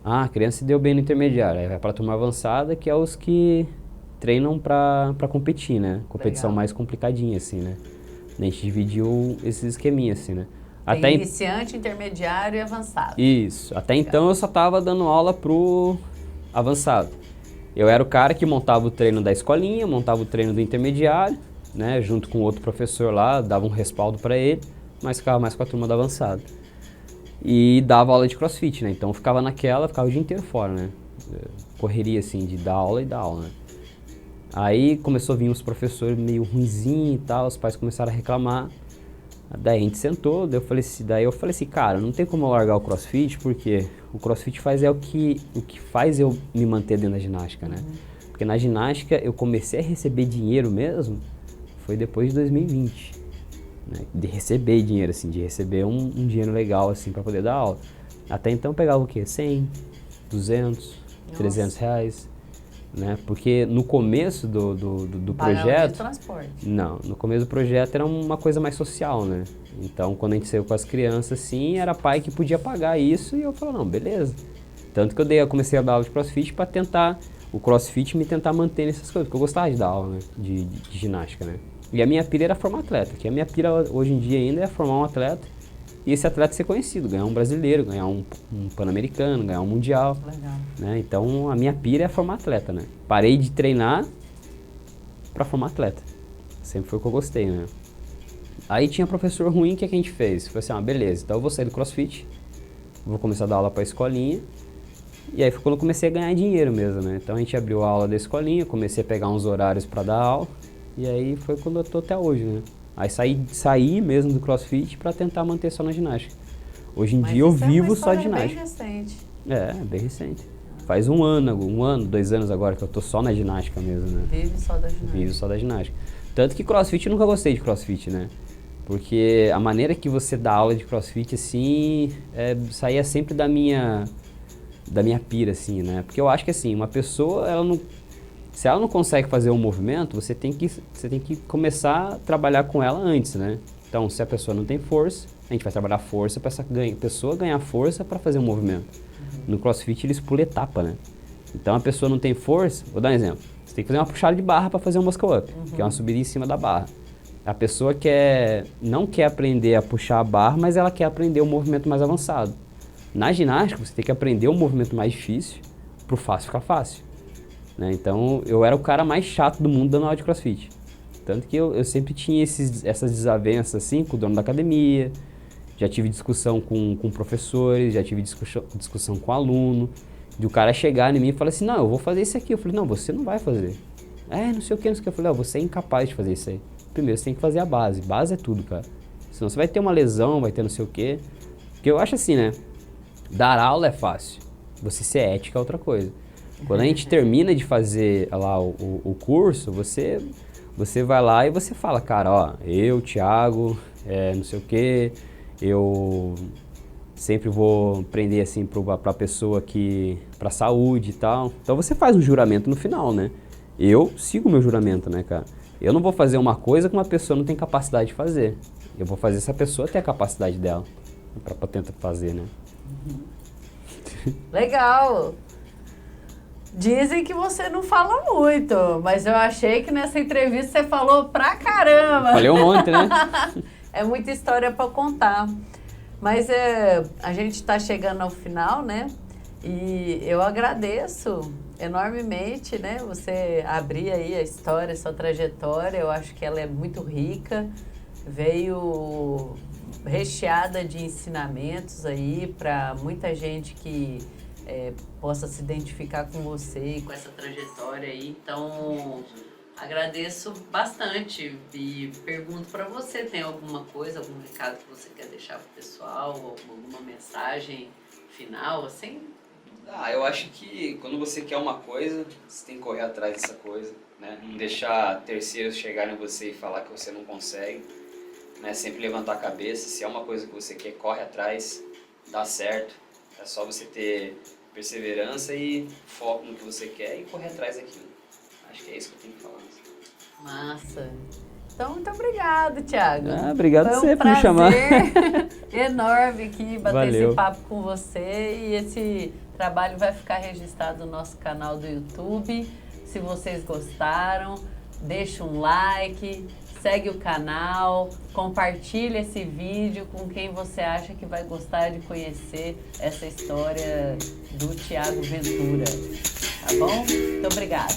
A criança se deu bem no intermediário, aí vai para a turma avançada, que é os que treinam para competir, né, competição mais complicadinha, assim, né. A gente dividiu esses esqueminhas, assim, né. Tem iniciante, intermediário e avançado. Isso, até então eu só tava dando aula pro avançado. Eu era o cara que montava o treino da escolinha, montava o treino do intermediário, né, junto com outro professor lá, dava um respaldo para ele, mas ficava mais com a turma do avançado. E dava aula de crossfit, né, então eu ficava ficava o dia inteiro fora, né, correria assim, de dar aula e dar aula, né. Aí começou a vir uns professores meio ruinzinhos e tal, os pais começaram a reclamar, daí a gente sentou, daí eu falei assim, cara, não tem como eu largar o crossfit, porque o crossfit o que faz eu me manter dentro da ginástica, né? Porque na ginástica eu comecei a receber dinheiro mesmo, foi depois de 2020, né? De receber dinheiro, assim, de receber um dinheiro legal, assim, pra poder dar aula. Até então eu pegava o quê? 100, 200, 300 reais, né? Porque no começo do projeto... transporte. Não, no começo do projeto era uma coisa mais social, né? Então, quando a gente saiu com as crianças, assim, era pai que podia pagar isso e eu falei, não, beleza. Tanto que eu comecei a dar aula de crossfit para tentar, o crossfit me tentar manter nessas coisas, porque eu gostava de dar aula, né? De ginástica, né? E a minha pira era formar atleta, que a minha pira hoje em dia ainda é formar um atleta e esse atleta ser conhecido, ganhar um brasileiro, ganhar um pan-americano, ganhar um mundial. Legal. Né? Então, a minha pira é formar atleta, né? Parei de treinar para formar atleta. Sempre foi o que eu gostei, né? Aí tinha professor ruim, o que a gente fez? Falei assim, beleza, então eu vou sair do crossfit, vou começar a dar aula para a escolinha. E aí foi quando eu comecei a ganhar dinheiro mesmo, né? Então a gente abriu a aula da escolinha, comecei a pegar uns horários para dar aula. E aí foi quando eu tô até hoje, né? Aí saí mesmo do crossfit para tentar manter só na ginástica. Hoje em dia eu vivo só de ginástica. Bem recente. Bem recente. Faz um ano, 2 anos agora que eu tô só na ginástica mesmo, né? Vive só da ginástica. Vivo só da ginástica. Tanto que crossfit eu nunca gostei de crossfit, né? Porque a maneira que você dá aula de crossfit, assim, saía sempre da minha pira, assim, né? Porque eu acho que, assim, uma pessoa, se ela não consegue fazer um movimento, você tem que começar a trabalhar com ela antes, né? Então, se a pessoa não tem força, a gente vai trabalhar força para essa pessoa ganhar força para fazer um movimento. No crossfit eles pulam etapa, né? Então a pessoa não tem força, vou dar um exemplo. Você tem que fazer uma puxada de barra para fazer um muscle up, que é uma subida em cima da barra. A pessoa não quer aprender a puxar a barra, mas ela quer aprender um movimento mais avançado. Na ginástica, você tem que aprender um movimento mais difícil pro fácil ficar fácil. Né? Então eu era o cara mais chato do mundo dando aula de crossfit. Tanto que eu sempre tinha essas desavenças assim com o dono da academia, já tive discussão com professores, já tive discussão com aluno, de o cara chegar em mim e falar assim, não, eu vou fazer isso aqui. Eu falei, não, você não vai fazer. Não sei o que, não sei o que. Eu falei, você é incapaz de fazer isso aí. Primeiro, você tem que fazer a base. Base é tudo, cara. Senão você vai ter uma lesão, vai ter não sei o que. Porque eu acho assim, né? Dar aula é fácil. Você ser ética é outra coisa. Quando a gente termina de fazer lá o curso, você vai lá e você fala, cara, ó, eu, Thiago, não sei o quê, eu sempre vou prender assim pra pessoa que, pra saúde e tal. Então você faz um juramento no final, né? Eu sigo o meu juramento, né, cara? Eu não vou fazer uma coisa que uma pessoa não tem capacidade de fazer. Eu vou fazer essa pessoa ter a capacidade dela pra tentar fazer, né? Legal! Dizem que você não fala muito, mas eu achei que nessa entrevista você falou pra caramba. Falei um monte, né? É muita história para contar. Mas a gente está chegando ao final, né? E eu agradeço enormemente, né? Você abrir aí a história, a sua trajetória. Eu acho que ela é muito rica. Veio recheada de ensinamentos aí para muita gente que possa se identificar com você e com essa trajetória aí. Então, agradeço bastante e pergunto para você, tem alguma coisa, algum recado que você quer deixar pro pessoal, alguma mensagem final, assim? Eu acho que quando você quer uma coisa, você tem que correr atrás dessa coisa, né? Não deixar terceiros chegarem em você e falar que você não consegue, né? Sempre levantar a cabeça, se é uma coisa que você quer, corre atrás, dá certo. É só você ter perseverança e foco no que você quer e correr atrás daquilo. Acho que é isso que eu tenho que falar. Massa! Então, muito obrigado, Thiago. Obrigado você por me chamar. Foi um prazer enorme aqui bater Valeu. esse papo com você. E esse trabalho vai ficar registrado no nosso canal do YouTube. Se vocês gostaram, deixa um like, segue o canal, compartilha esse vídeo com quem você acha que vai gostar de conhecer essa história do Thiago Ventura. Tá bom? Muito obrigada.